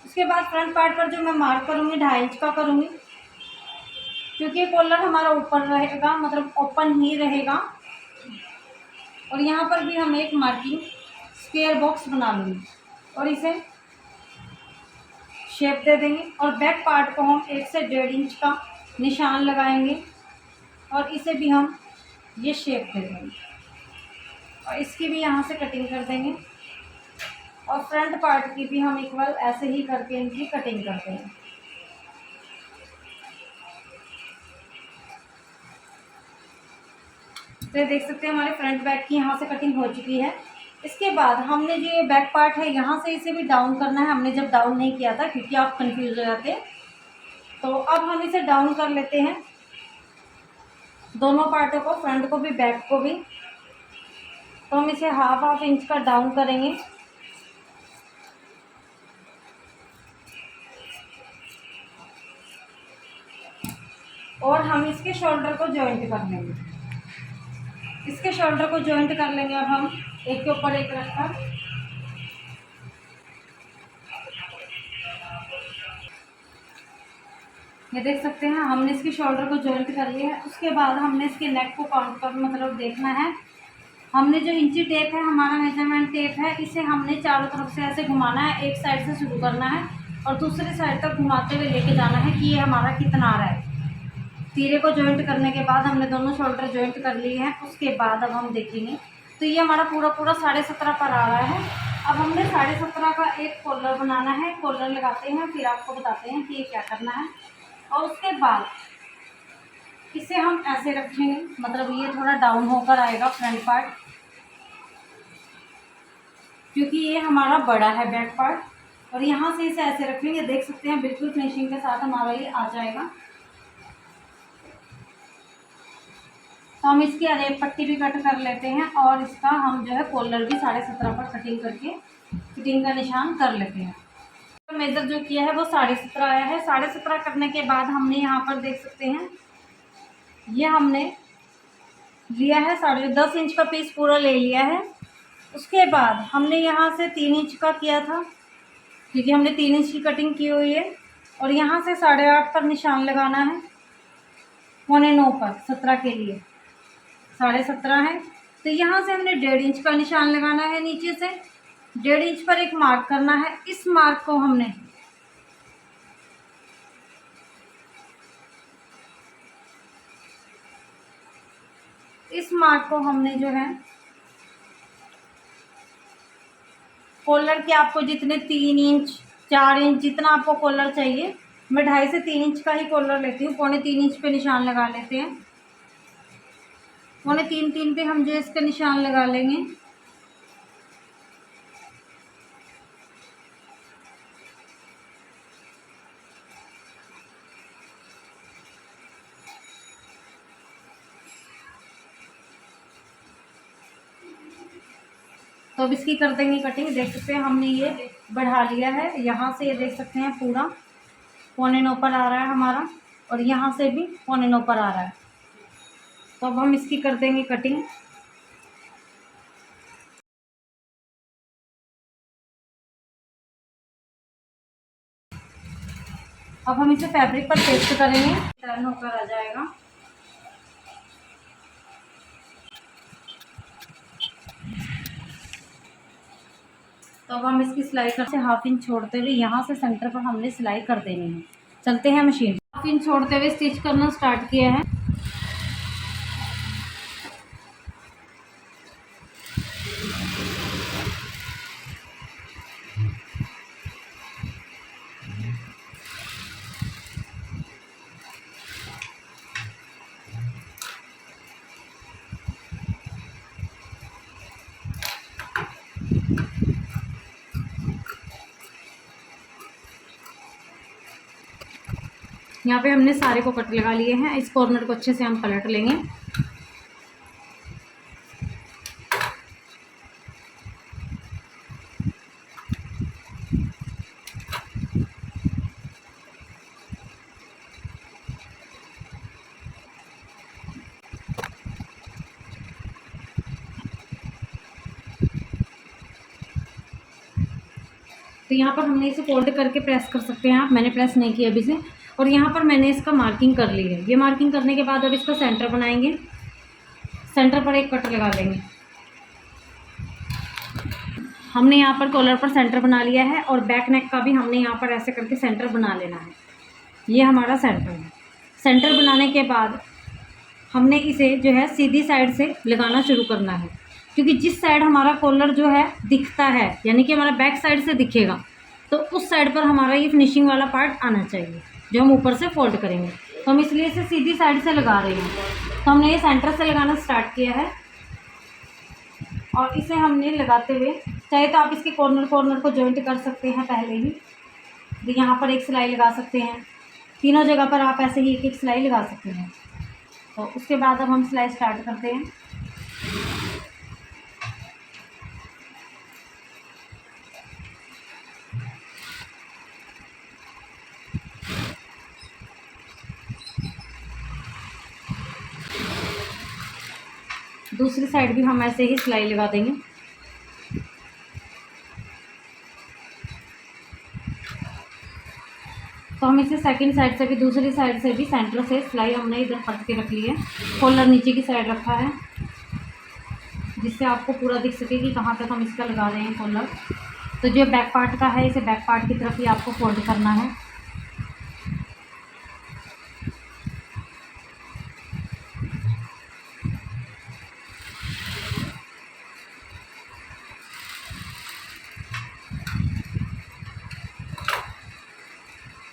Speaker 1: उसके बाद फ्रंट पार्ट पर जो मैं मार्क करूँगी 2.5 इंच का करूँगी, क्योंकि कॉलर हमारा ऊपर रहेगा, मतलब ओपन ही रहेगा। और यहाँ पर भी हम एक मार्किंग स्क्वायर बॉक्स बना लूँगी और इसे शेप दे देंगे। और बैक पार्ट को हम 1 से 1.5 इंच का निशान लगाएंगे और इसे भी हम ये शेप दे देंगे, और इसकी भी यहाँ से कटिंग कर देंगे। और फ्रंट पार्ट की भी हम इक्वल ऐसे ही करके इनकी कटिंग करते हैं। तो देख सकते हैं हमारे फ्रंट बैक की यहाँ से कटिंग हो चुकी है। इसके बाद हमने जो ये बैक पार्ट है यहाँ से इसे भी डाउन करना है। हमने जब डाउन नहीं किया था क्योंकि आप कंफ्यूज हो जाते हैं, तो अब हम इसे डाउन कर लेते हैं, दोनों पार्टों को, फ्रंट को भी बैक को भी। तो हम इसे 1/2 इंच का डाउन करेंगे। और हम इसके शोल्डर को जॉइंट कर लेंगे। इसके शोल्डर को जॉइंट कर लेंगे अब हम एक के ऊपर एक रखकर। ये देख सकते हैं हमने इसके शोल्डर को जॉइंट कर लिया है। उसके बाद हमने इसके नेक को काउंट कर मतलब देखना है। हमने जो इंची टेप है, हमारा मेजरमेंट टेप है, इसे हमने चारों तरफ से ऐसे घुमाना है। एक साइड से शुरू करना है और दूसरी साइड तक घुमाते हुए लेके जाना है कि ये हमारा कितना आ रहा है। तीरे को जॉइंट करने के बाद हमने दोनों शोल्डर जॉइंट कर लिए हैं। उसके बाद अब हम देखेंगे तो ये हमारा पूरा 17.5 पर आ रहा है। अब हमने 17.5 का एक कॉलर बनाना है। कॉलर लगाते हैं, फिर आपको बताते हैं कि ये क्या करना है। और उसके बाद इसे हम ऐसे रखेंगे, मतलब ये थोड़ा डाउन होकर आएगा फ्रंट पार्ट, क्योंकि ये हमारा बड़ा है बैक पार्ट। और यहाँ से इसे ऐसे रखेंगे, देख सकते हैं बिल्कुल फिनिशिंग के साथ हमारा ये आ जाएगा। तो हम इसकी अरेब पट्टी भी कट कर लेते हैं और इसका हम जो है कॉलर भी 17.5 पर कटिंग करके फिटिंग का निशान कर लेते हैं। तो मेजर जो किया है वो 17.5 आया है। 17.5 करने के बाद हमने यहाँ पर देख सकते हैं ये हमने लिया है 10.5 इंच का पीस पूरा ले लिया है। उसके बाद हमने यहाँ से 3 इंच का किया था, क्योंकि हमने 3 इंच की कटिंग की हुई है। और यहाँ से 8.5 पर निशान लगाना है, 9.25 पर 17 के लिए 17.5 है। तो यहाँ से हमने 1.5 इंच का निशान लगाना है। नीचे से 1.5 इंच पर एक मार्क करना है। इस मार्क को हमने जो है कॉलर के आपको जितने 3 इंच 4 इंच जितना आपको कॉलर चाहिए, मैं 2.5 से 3 इंच का ही कॉलर लेती हूँ। 3.25 इंच पे निशान लगा लेते हैं। 3.25 पे हम जो इसका निशान लगा लेंगे। तो अब इसकी कर देंगे कटिंग। देख सकते हैं हमने ये बढ़ा लिया है। यहाँ से ये देख सकते हैं पूरा 9.25 पर आ रहा है हमारा, और यहाँ से भी 9.25 पर आ रहा है। तो अब हम इसकी कर देंगे कटिंग। अब हम इसे फैब्रिक पर पेस्ट करेंगे, टर्न होकर आ जाएगा। तो अब हम इसकी सिलाई करते हैं 1/2 इंच छोड़ते हुए। यहाँ से सेंटर पर हमने सिलाई कर देनी है। चलते हैं मशीन। 1/2 इंच छोड़ते हुए स्टिच करना स्टार्ट किया है। यहाँ पे हमने सारे को कट लगा लिए हैं। इस कॉर्नर को अच्छे से हम पलट लेंगे। तो यहाँ पर हमने इसे फोल्ड करके प्रेस कर सकते हैं आप। मैंने प्रेस नहीं किया अभी से। और यहाँ पर मैंने इसका मार्किंग कर ली है। ये मार्किंग करने के बाद अब इसका सेंटर बनाएंगे। सेंटर पर एक कट लगा लेंगे। हमने यहाँ पर कॉलर पर सेंटर बना लिया है और बैक नेक का भी हमने यहाँ पर ऐसे करके सेंटर बना लेना है। ये हमारा सेंटर है। सेंटर बनाने के बाद हमने इसे जो है सीधी साइड से लगाना शुरू करना है, क्योंकि जिस साइड हमारा कॉलर जो है दिखता है, यानी कि हमारा बैक साइड से दिखेगा, तो उस साइड पर हमारा ये फिनिशिंग वाला पार्ट आना चाहिए जो हम ऊपर से फोल्ड करेंगे। तो हम इसलिए इसे सीधी साइड से लगा रहे हैं। तो हमने ये सेंटर से लगाना स्टार्ट किया है और इसे हमने लगाते हुए, चाहे तो आप इसके कॉर्नर को जॉइंट कर सकते हैं पहले ही। तो यहाँ पर एक सिलाई लगा सकते हैं। तीनों जगह पर आप ऐसे ही एक सिलाई लगा सकते हैं। तो उसके बाद अब हम सिलाई स्टार्ट करते हैं। दूसरी साइड भी हम ऐसे ही सिलाई लगा देंगे। तो हम इसे सेकंड साइड से भी, दूसरी साइड से भी सेंटर से सिलाई हमने इधर पट के रख ली है। कॉलर नीचे की साइड रखा है जिससे आपको पूरा दिख सके कि कहाँ तक हम इसका लगा रहे हैं कॉलर। तो जो बैक पार्ट का है इसे बैक पार्ट की तरफ ही आपको फोल्ड करना है।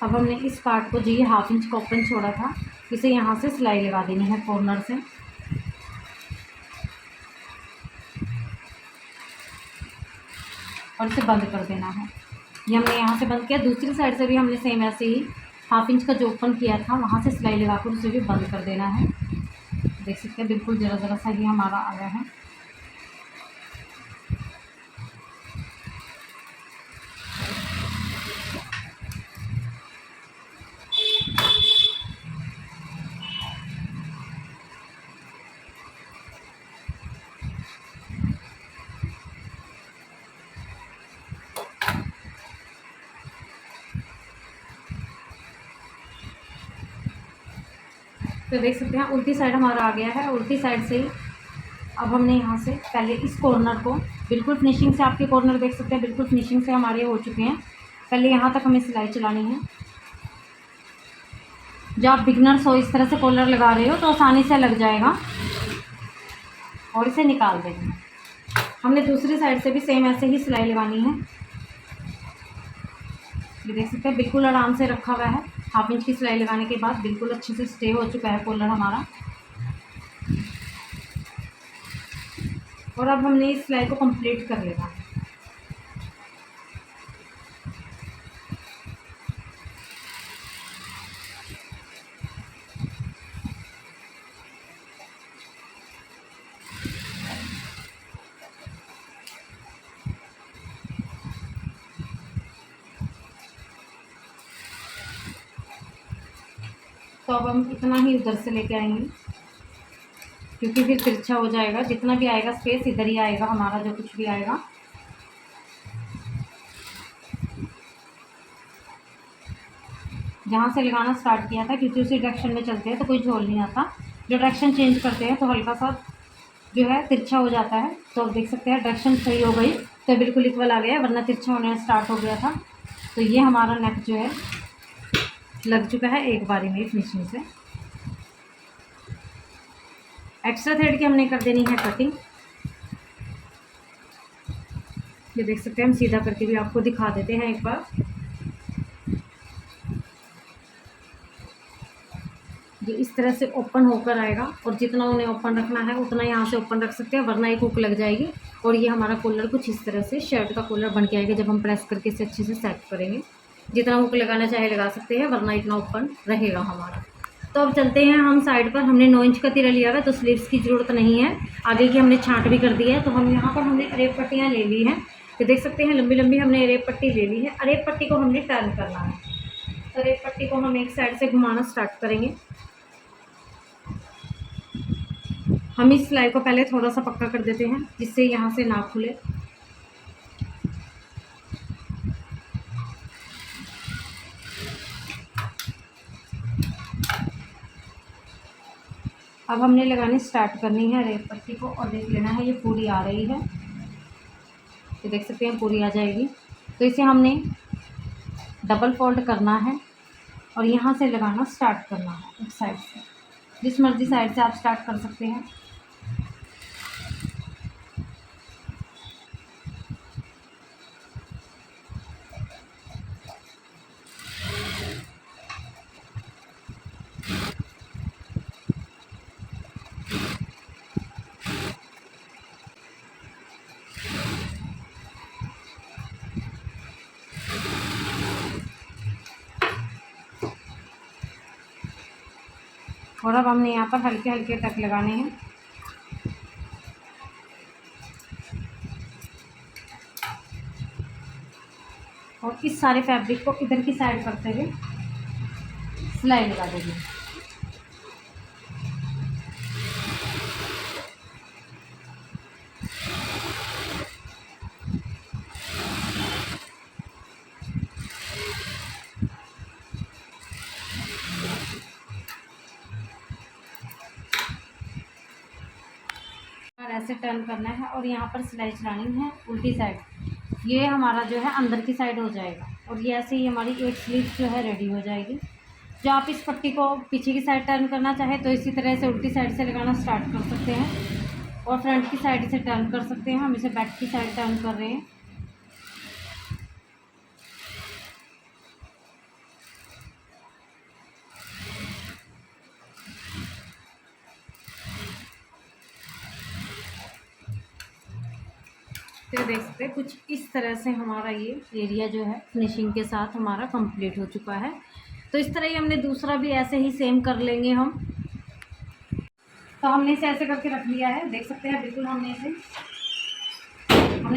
Speaker 1: अब हमने इस पार्ट को जो ये 1/2 इंच का ओपन छोड़ा था इसे यहाँ से सिलाई लगा देनी है कॉर्नर से। और इसे बंद कर देना है। ये हमने यहाँ से बंद किया। दूसरी साइड से भी हमने सेम ऐसे ही 1/2 इंच का जो ओपन किया था वहाँ से सिलाई लगाकर उसे भी बंद कर देना है। देख सकते हैं बिल्कुल ज़रा ज़रा सा ही हमारा आया है। तो देख सकते हैं उल्टी साइड हमारा आ गया है। उल्टी साइड से ही अब हमने यहाँ से पहले इस कॉर्नर को बिल्कुल फिनिशिंग से, आपके कॉर्नर देख सकते हैं बिल्कुल फिनिशिंग से हमारे हो चुके हैं। पहले यहाँ तक हमें सिलाई चलानी है। जब आप बिगनर्स हो इस तरह से कॉलर लगा रहे हो तो आसानी से लग जाएगा और इसे निकाल देंगे। हमने दूसरी साइड से भी सेम ऐसे ही सिलाई लगानी है। ये देख सकते हैं बिल्कुल आराम से रखा हुआ है। 1/2 इंच की सिलाई लगाने के बाद बिल्कुल अच्छे से स्टे हो चुका है कॉलर हमारा। और अब हमने इस सिलाई को कंप्लीट कर लेना है। तो अब हम इतना ही उधर से लेके आएंगे क्योंकि फिर तिरछा हो जाएगा। जितना भी आएगा स्पेस इधर ही आएगा हमारा, जो कुछ भी आएगा। जहाँ से लगाना स्टार्ट किया था क्योंकि उसी डायरेक्शन में चलते हैं तो कोई झोल नहीं आता। जो डायरेक्शन चेंज करते हैं तो हल्का सा जो है तिरछा हो जाता है। तो अब देख सकते हैं डायरेक्शन सही हो गई तो बिल्कुल इक्वल आ गया, वरना तिरछा होने स्टार्ट हो गया था। तो ये हमारा नेक जो है लग चुका है एक बारी में फिनिशिंग से। एक्स्ट्रा थ्रेड की हमने कर देनी है कटिंग। ये देख सकते हैं हम सीधा करके भी आपको दिखा देते हैं एक बार। ये इस तरह से ओपन होकर आएगा और जितना उन्हें ओपन रखना है उतना यहाँ से ओपन रख सकते हैं, वरना एक हुक लग जाएगी और ये हमारा कॉलर कुछ इस तरह से शर्ट का कॉलर बन के आएगा जब हम प्रेस करके इसे अच्छे से सेट करेंगे। जितना हुक लगाना चाहे लगा सकते हैं, वरना इतना ओपन रहेगा हमारा। तो अब चलते हैं हम साइड पर। हमने 9 इंच का तीरा लिया है तो स्लीव्स की ज़रूरत नहीं है। आगे की हमने छांट भी कर दी है। तो हम यहाँ पर हमने अरेब पट्टियाँ ले ली हैं। तो देख सकते हैं लंबी लंबी हमने अरेब पट्टी ले ली है। अरेब पट्टी को हमने टर्न करना है। तो अरेब पट्टी को हम एक साइड से घुमाना स्टार्ट करेंगे। हम इस सिलाई को पहले थोड़ा सा पक्का कर देते हैं जिससे यहाँ से ना खुले। अब हमने लगानी स्टार्ट करनी है रेप पट्टी को और देख लेना है ये पूरी आ रही है। तो देख सकते हैं पूरी आ जाएगी। तो इसे हमने डबल फोल्ड करना है और यहाँ से लगाना स्टार्ट करना है एक साइड से। जिस मर्जी साइड से आप स्टार्ट कर सकते हैं। और अब हमने यहाँ पर हल्के हल्के टक लगाने हैं। और इस सारे फैब्रिक को इधर की साइड करते हुए सिलाई लगा देंगे। ऐसे टर्न करना है और यहाँ पर सिलाई चलानी है उल्टी साइड। ये हमारा जो है अंदर की साइड हो जाएगा और ये ऐसे ही हमारी एक स्लीव जो है रेडी हो जाएगी। जो आप इस पट्टी को पीछे की साइड टर्न करना चाहे तो इसी तरह से उल्टी साइड से लगाना स्टार्ट कर सकते हैं और फ्रंट की साइड से टर्न कर सकते हैं। हम इसे बैक की साइड टर्न कर रहे हैं। तो देख सकते हैं कुछ इस तरह से हमारा ये एरिया जो है फिनिशिंग के साथ हमारा कंप्लीट हो चुका है। तो इस तरह ही हमने दूसरा भी ऐसे ही सेम कर लेंगे हम। तो हमने इसे ऐसे करके रख लिया है, देख सकते हैं बिल्कुल हमने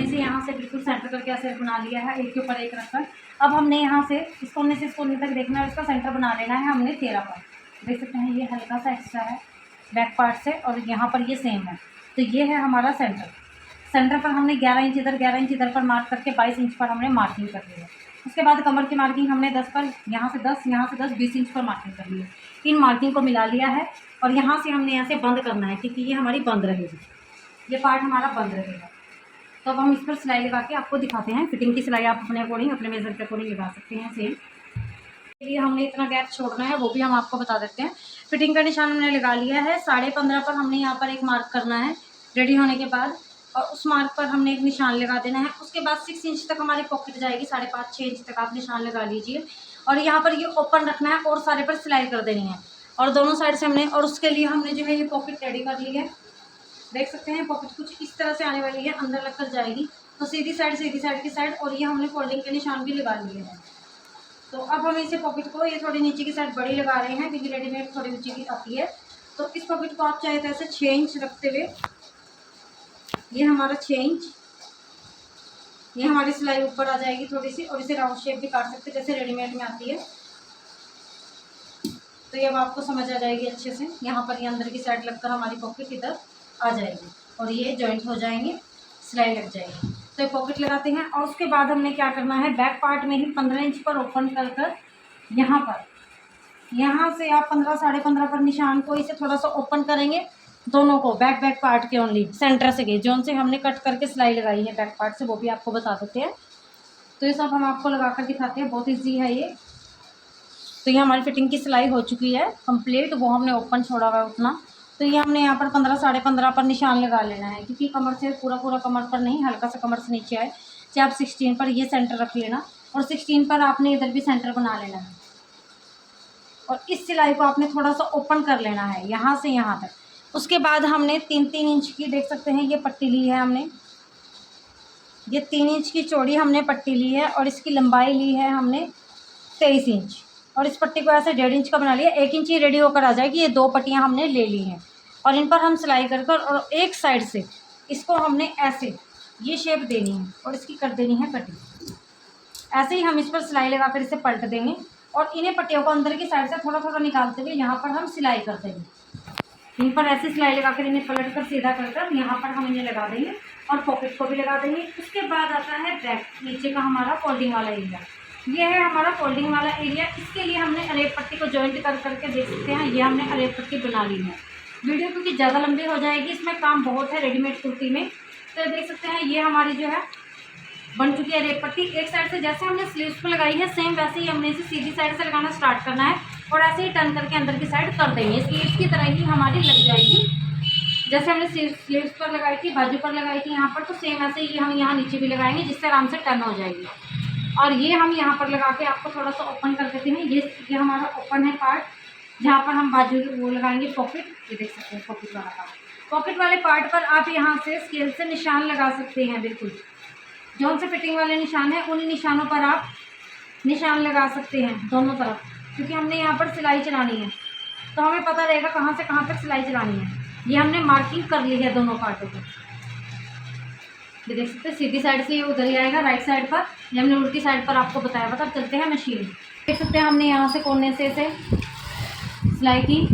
Speaker 1: इसे यहाँ से बिल्कुल सेंटर करके ऐसे बना लिया है, एक के ऊपर एक रखकर। अब हमने यहाँ से इस कोने से इस कोने तक देखना है, इसका सेंटर बना लेना है हमने 13 पर। देख सकते हैं ये हल्का सा एक्स्ट्रा है बैक पार्ट से और यहाँ पर ये सेम है। तो ये है हमारा सेंटर पर हमने 11 इंच इधर पर मार्क करके 22 इंच पर हमने मार्किंग कर ली है। उसके बाद कमर की मार्किंग हमने 10 पर, यहाँ से 10 20 इंच पर मार्किंग कर ली है। इन मार्किंग को मिला लिया है और यहाँ से हमने ऐसे बंद करना है क्योंकि ये हमारी बंद रहेगी, ये पार्ट हमारा बंद रहेगा। तो अब हम इस पर सिलाई लगा के आपको दिखाते हैं। फिटिंग की सिलाई आप अपने अकॉर्डिंग, अपने मेजर के अकॉर्डिंग लगा सकते हैं सेम। के लिए हमने इतना गैप छोड़ना है वो भी हम आपको बता देते हैं। फिटिंग का निशान हमने लगा लिया है, 15.5 पर हमने यहाँ पर एक मार्क करना है रेडी होने के बाद और उस मार्क पर हमने एक निशान लगा देना है। उसके बाद 6 इंच तक हमारी पॉकेट जाएगी, 5.5-6 इंच तक आप निशान लगा लीजिए और यहाँ पर ये ओपन रखना है और सारे पर सिलाई कर देनी है और दोनों साइड से हमने, और उसके लिए हमने जो है ये पॉकेट रेडी कर ली है। देख सकते हैं पॉकेट कुछ इस तरह से आने वाली है, अंदर लगकर जाएगी। तो सीधी साइड की साइड और ये हमने फोल्डिंग के निशान भी लगा लिए हैं। तो अब हम इसे पॉकेट को ये थोड़ी नीचे की साइड बड़ी लगा रहे हैं क्योंकि रेडीमेड थोड़ी नीचे की आती है। तो इस पॉकेट को आप चाहे तो ऐसे 6 इंच रखते हुए, ये हमारा 6 इंच, ये हमारी सिलाई ऊपर आ जाएगी थोड़ी सी और इसे राउंड शेप भी काट सकते हैं जैसे रेडीमेड में आती है। तो ये अब आपको समझ आ जाएगी अच्छे से। यहाँ पर ये अंदर की साइड लगकर हमारी पॉकेट इधर आ जाएगी और ये जॉइंट हो जाएंगे, सिलाई लग जाएगी। तो ये पॉकेट लगाते हैं और उसके बाद हमने क्या करना है, बैक पार्ट में ही 15 इंच पर ओपन कर यहाँ से आप 15-15.5 पर निशान को इसे थोड़ा सा ओपन करेंगे दोनों को, बैक पार्ट के ओनली सेंटर से जोन से हमने कट करके सिलाई लगाई है बैक पार्ट से, वो भी आपको बता देते हैं। तो ये सब हम आपको लगा कर दिखाते हैं, बहुत ईजी है ये। तो ये हमारी फिटिंग की सिलाई हो चुकी है कंप्लीट, वो हमने ओपन छोड़ा हुआ है उतना। तो ये हमने यहाँ पर 15-15.5 पर निशान लगा लेना है क्योंकि कमर से पूरा कमर पर नहीं, हल्का सा कमर से नीचे आए। चाहे आप 16 पर ये सेंटर रख लेना और 16 पर आपने इधर भी सेंटर बना लेना है और इस सिलाई को आपने थोड़ा सा ओपन कर लेना है यहाँ से यहाँ तक। उसके बाद हमने 3-3 इंच की, देख सकते हैं ये पट्टी ली है हमने, ये 3 इंच की चौड़ी हमने पट्टी ली है और इसकी लंबाई ली है हमने 23 इंच और इस पट्टी को ऐसे 1.5 इंच का बना लिया। 1 इंच ही रेडी होकर आ जाएगी। ये 2 पट्टियाँ हमने ले ली हैं और इन पर हम सिलाई कर और एक साइड से इसको हमने ऐसे ये शेप देनी है और इसकी कर देनी है कटिंग। ऐसे ही हम इस पर सिलाई लगाकर इसे पलट देंगे और इन्हें पट्टियों को अंदर की साइड से थोड़ा निकालते हुए यहाँ पर हम सिलाई कर देंगे। इन पर ऐसे सिलाई लगाकर इन्हें पलट कर सीधा कर यहाँ पर हम इन्हें लगा देंगे और पॉकेट को भी लगा देंगे। उसके बाद आता है बैक, नीचे का हमारा फोल्डिंग वाला एरिया। ये है हमारा फोल्डिंग वाला एरिया। इसके लिए हमने अरेब पट्टी को जॉइंट करके देख सकते हैं, ये हमने अरेब पट्टी बना ली है। वीडियो क्योंकि ज़्यादा लंबी हो जाएगी, इसमें काम बहुत है रेडीमेड कुर्ती में। तो देख सकते हैं ये हमारी जो है बन चुकी है अरेब पट्टी। एक साइड से जैसे हमने स्लीव्स पर लगाई है सेम वैसे ही हमने इसे सीधी साइड से लगाना स्टार्ट करना है और ऐसे ही टर्न करके अंदर की साइड कर देंगे। स्लीव्स की तरह ही हमारी लग जाएगी, जैसे हमने स्लीव्स पर लगाई थी, बाजू पर लगाई थी यहाँ पर, तो सेम ऐसे ही हम यहाँ नीचे भी लगाएंगे जिससे आराम से टर्न हो जाएगी। और ये हम यहाँ पर लगा के आपको थोड़ा सा ओपन कर देते हैं। ये हमारा ओपन है पार्ट, जहाँ पर हम बाजू वो लगाएंगे पॉकेट। ये देख सकते हैं पॉकेट वाला पार्ट। पॉकेट वाले पार्ट पर आप यहाँ से स्केल से निशान लगा सकते हैं। बिल्कुल जो से फिटिंग वाले निशान है उन निशानों पर आप निशान लगा सकते हैं दोनों तरफ, क्योंकि हमने यहाँ पर सिलाई चलानी है तो हमें पता रहेगा कहाँ से कहाँ तक सिलाई चलानी है। ये हमने मार्किंग कर ली है दोनों पार्टों को। ये देख सकते हैं सीधी साइड से ये उधर ही आएगा राइट साइड पर, ये हमने उल्टी साइड पर आपको बताया था। तब चलते हैं मशीन। देख सकते हैं हमने यहाँ से कोने से सिलाई की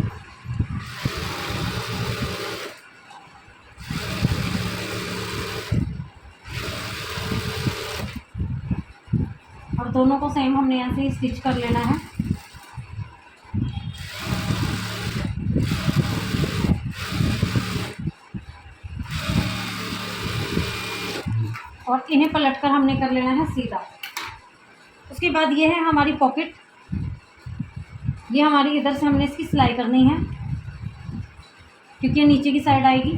Speaker 1: और दोनों को सेम हमने ऐसे ही स्टिच कर लेना है। और इन्हें पलटकर हमने कर लेना है सीधा। उसके बाद ये है हमारी पॉकेट। ये हमारी इधर से हमने इसकी सिलाई करनी है क्योंकि ये नीचे की साइड आएगी।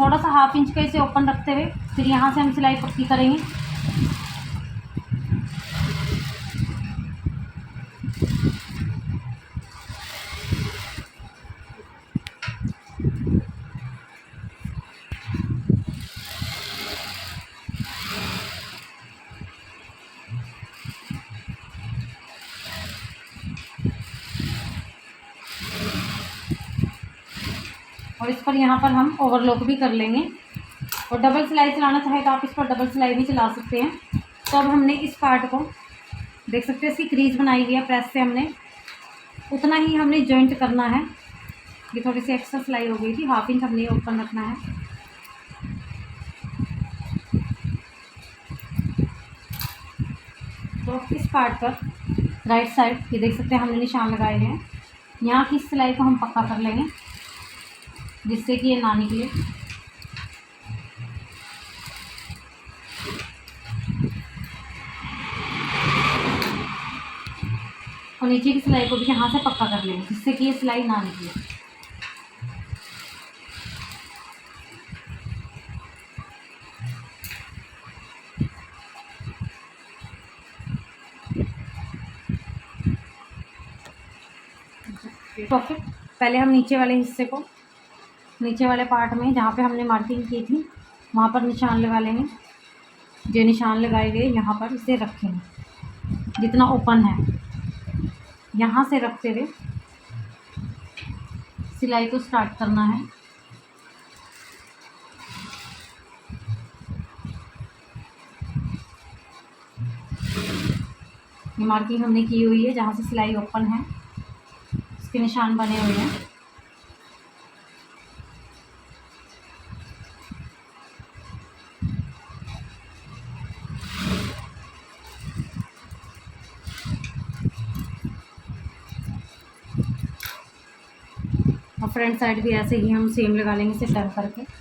Speaker 1: थोड़ा सा 1/2 इंच का इसे ओपन रखते हुए फिर यहाँ से हम सिलाई पक्की करेंगे। और इस पर यहाँ पर हम ओवरलॉक भी कर लेंगे। और डबल सिलाई चलाना चाहे तो आप इस पर डबल सिलाई भी चला सकते हैं। तो अब हमने इस पार्ट को देख सकते हैं, इसकी क्रीज बनाई हुई है प्रेस से हमने, उतना ही हमने जॉइंट करना है। ये थोड़ी सी एक्स्ट्रा सिलाई हो गई थी, 1/2 इंच हमने ओपन रखना है। तो इस पार्ट पर राइट साइड ये देख सकते हैं हमने निशान लगाए हैं। यहाँ की सिलाई को हम पक्का कर लेंगे जिससे कि ये ना निकले। और नीचे की सिलाई को भी यहाँ से पक्का कर लेंगे जिससे कि ये सिलाई ना निकले। पॉकेट पहले हम नीचे वाले हिस्से को, नीचे वाले पार्ट में जहाँ पे हमने मार्किंग की थी वहाँ पर निशान लगा लेंगे। जो निशान लगाए गए यहाँ पर इसे रखेंगे जितना ओपन है, यहाँ से रखते हुए सिलाई को स्टार्ट करना है। ये मार्किंग हमने की हुई है जहाँ से सिलाई ओपन है, इसके निशान बने हुए हैं। और फ्रंट साइड भी ऐसे ही हम सेम लगा लेंगे, इसे टर्न करके।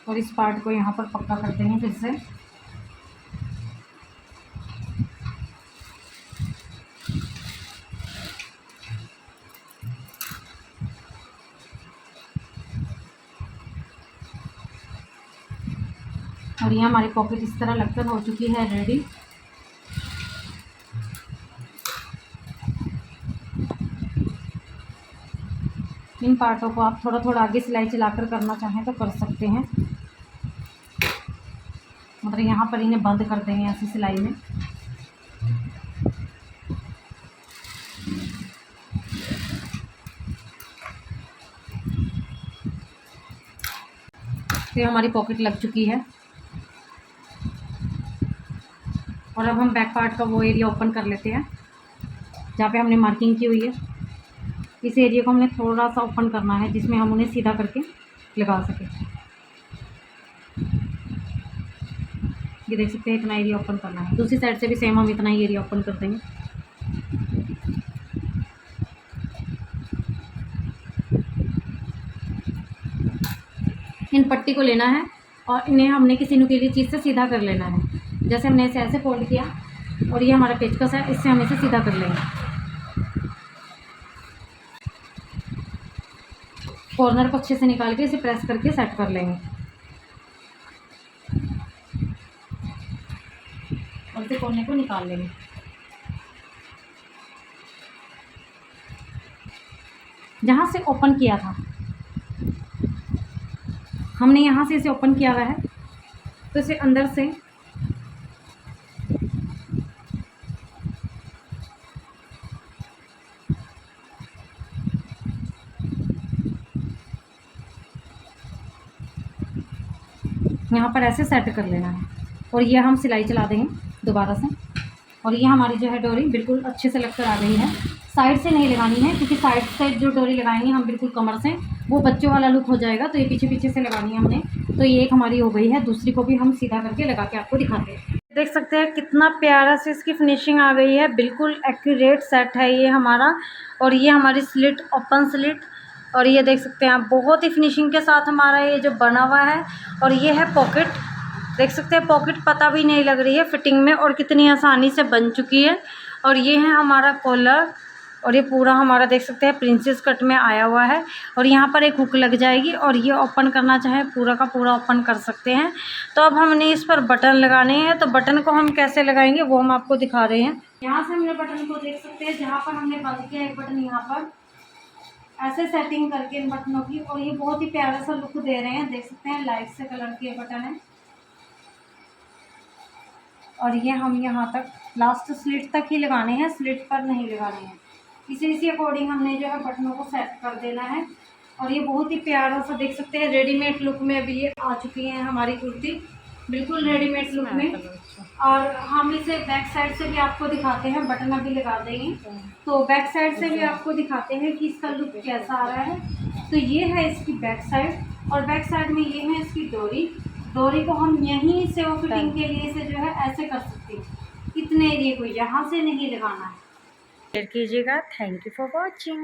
Speaker 1: और इस पार्ट को यहाँ पर पक्का कर देंगे फिर से। और ये हमारी पॉकेट इस तरह लगकर हो चुकी है रेडी। इन पार्टों को आप थोड़ा थोड़ा आगे सिलाई चलाकर करना चाहें तो कर सकते हैं। मतलब यहाँ पर इन्हें बंद कर देंगे ऐसी सिलाई में। फिर हमारी पॉकेट लग चुकी है। और अब हम बैक पार्ट का वो एरिया ओपन कर लेते हैं जहाँ पे हमने मार्किंग की हुई है। इस एरिया को हमने थोड़ा सा ओपन करना है जिसमें हम उन्हें सीधा करके लगा सकें। ये देख सकते हैं, इतना एरिया ओपन करना है। दूसरी साइड से भी सेम हम इतना ही एरिया ओपन कर देंगे। इन पट्टी को लेना है और इन्हें हमने किसी नुकीली चीज़ से सीधा कर लेना है। जैसे हमने इसे ऐसे फोल्ड किया और ये हमारा पेचकस है, इससे हम इसे सीधा कर लेंगे। कॉर्नर को अच्छे से निकाल के इसे प्रेस करके सेट कर लेंगे और इसे कोने को निकाल लेंगे। जहाँ से ओपन किया था हमने, यहाँ से इसे ओपन किया हुआ है तो इसे अंदर से यहाँ पर ऐसे सेट कर लेना है। और ये हम सिलाई चला देंगे दोबारा से। और ये हमारी जो है डोरी बिल्कुल अच्छे से लग कर आ गई है। साइड से नहीं लगानी है, क्योंकि साइड से जो डोरी लगाएंगे हम बिल्कुल कमर से, वो बच्चों वाला लुक हो जाएगा। तो ये पीछे पीछे से लगानी है हमने। तो ये एक हमारी हो गई है, दूसरी को भी हम सीधा करके लगा के आपको दिखाते हैं। देख सकते हैं कितना प्यारा से इसकी फिनिशिंग आ गई है, बिल्कुल एक्यूरेट सेट है ये हमारा। और ये हमारी स्लिट, ओपन स्लिट, और ये देख सकते हैं आप बहुत ही फिनिशिंग के साथ हमारा ये जो बना हुआ है। और ये है पॉकेट, देख सकते हैं पॉकेट पता भी नहीं लग रही है फिटिंग में, और कितनी आसानी से बन चुकी है। और ये है हमारा कॉलर, और ये पूरा हमारा देख सकते हैं प्रिंसेस कट में आया हुआ है। और यहाँ पर एक हुक लग जाएगी, और ये ओपन करना चाहे पूरा का पूरा ओपन कर सकते हैं। तो अब हमने इस पर बटन लगाने हैं, तो बटन को हम कैसे लगाएंगे वो हम आपको दिखा रहे हैं। यहाँ से हमने बटन को देख सकते हैं, जहाँ पर हमने बंद किया एक बटन, यहाँ पर ऐसे सेटिंग करके इन बटनों की, और ये बहुत ही प्यारा सा लुक दे रहे हैं। देख सकते हैं लाइट से कलर के बटन है। और ये हम यहाँ तक लास्ट स्लिट तक ही लगाने हैं, स्लिट पर नहीं लगाने हैं। इसी अकॉर्डिंग हमने जो है बटनों को सेट कर देना है। और ये बहुत ही प्यारा सा देख सकते हैं रेडीमेड लुक में अभी ये आ चुकी है हमारी कुर्ती, बिल्कुल रेडीमेड लुक में। और हम इसे बैक साइड से भी आपको दिखाते हैं, बटन अभी लगा देंगे तो बैक साइड से भी आपको दिखाते हैं कि इसका लुक कैसा आ रहा है। तो ये है इसकी बैक साइड, और बैक साइड में ये है इसकी डोरी को हम यहीं से वो फिटिंग के लिए से जो है ऐसे कर सकते हैं, इतने एरिया को यहाँ से नहीं लगाना है। शेयर कीजिएगा। Thank you for watching.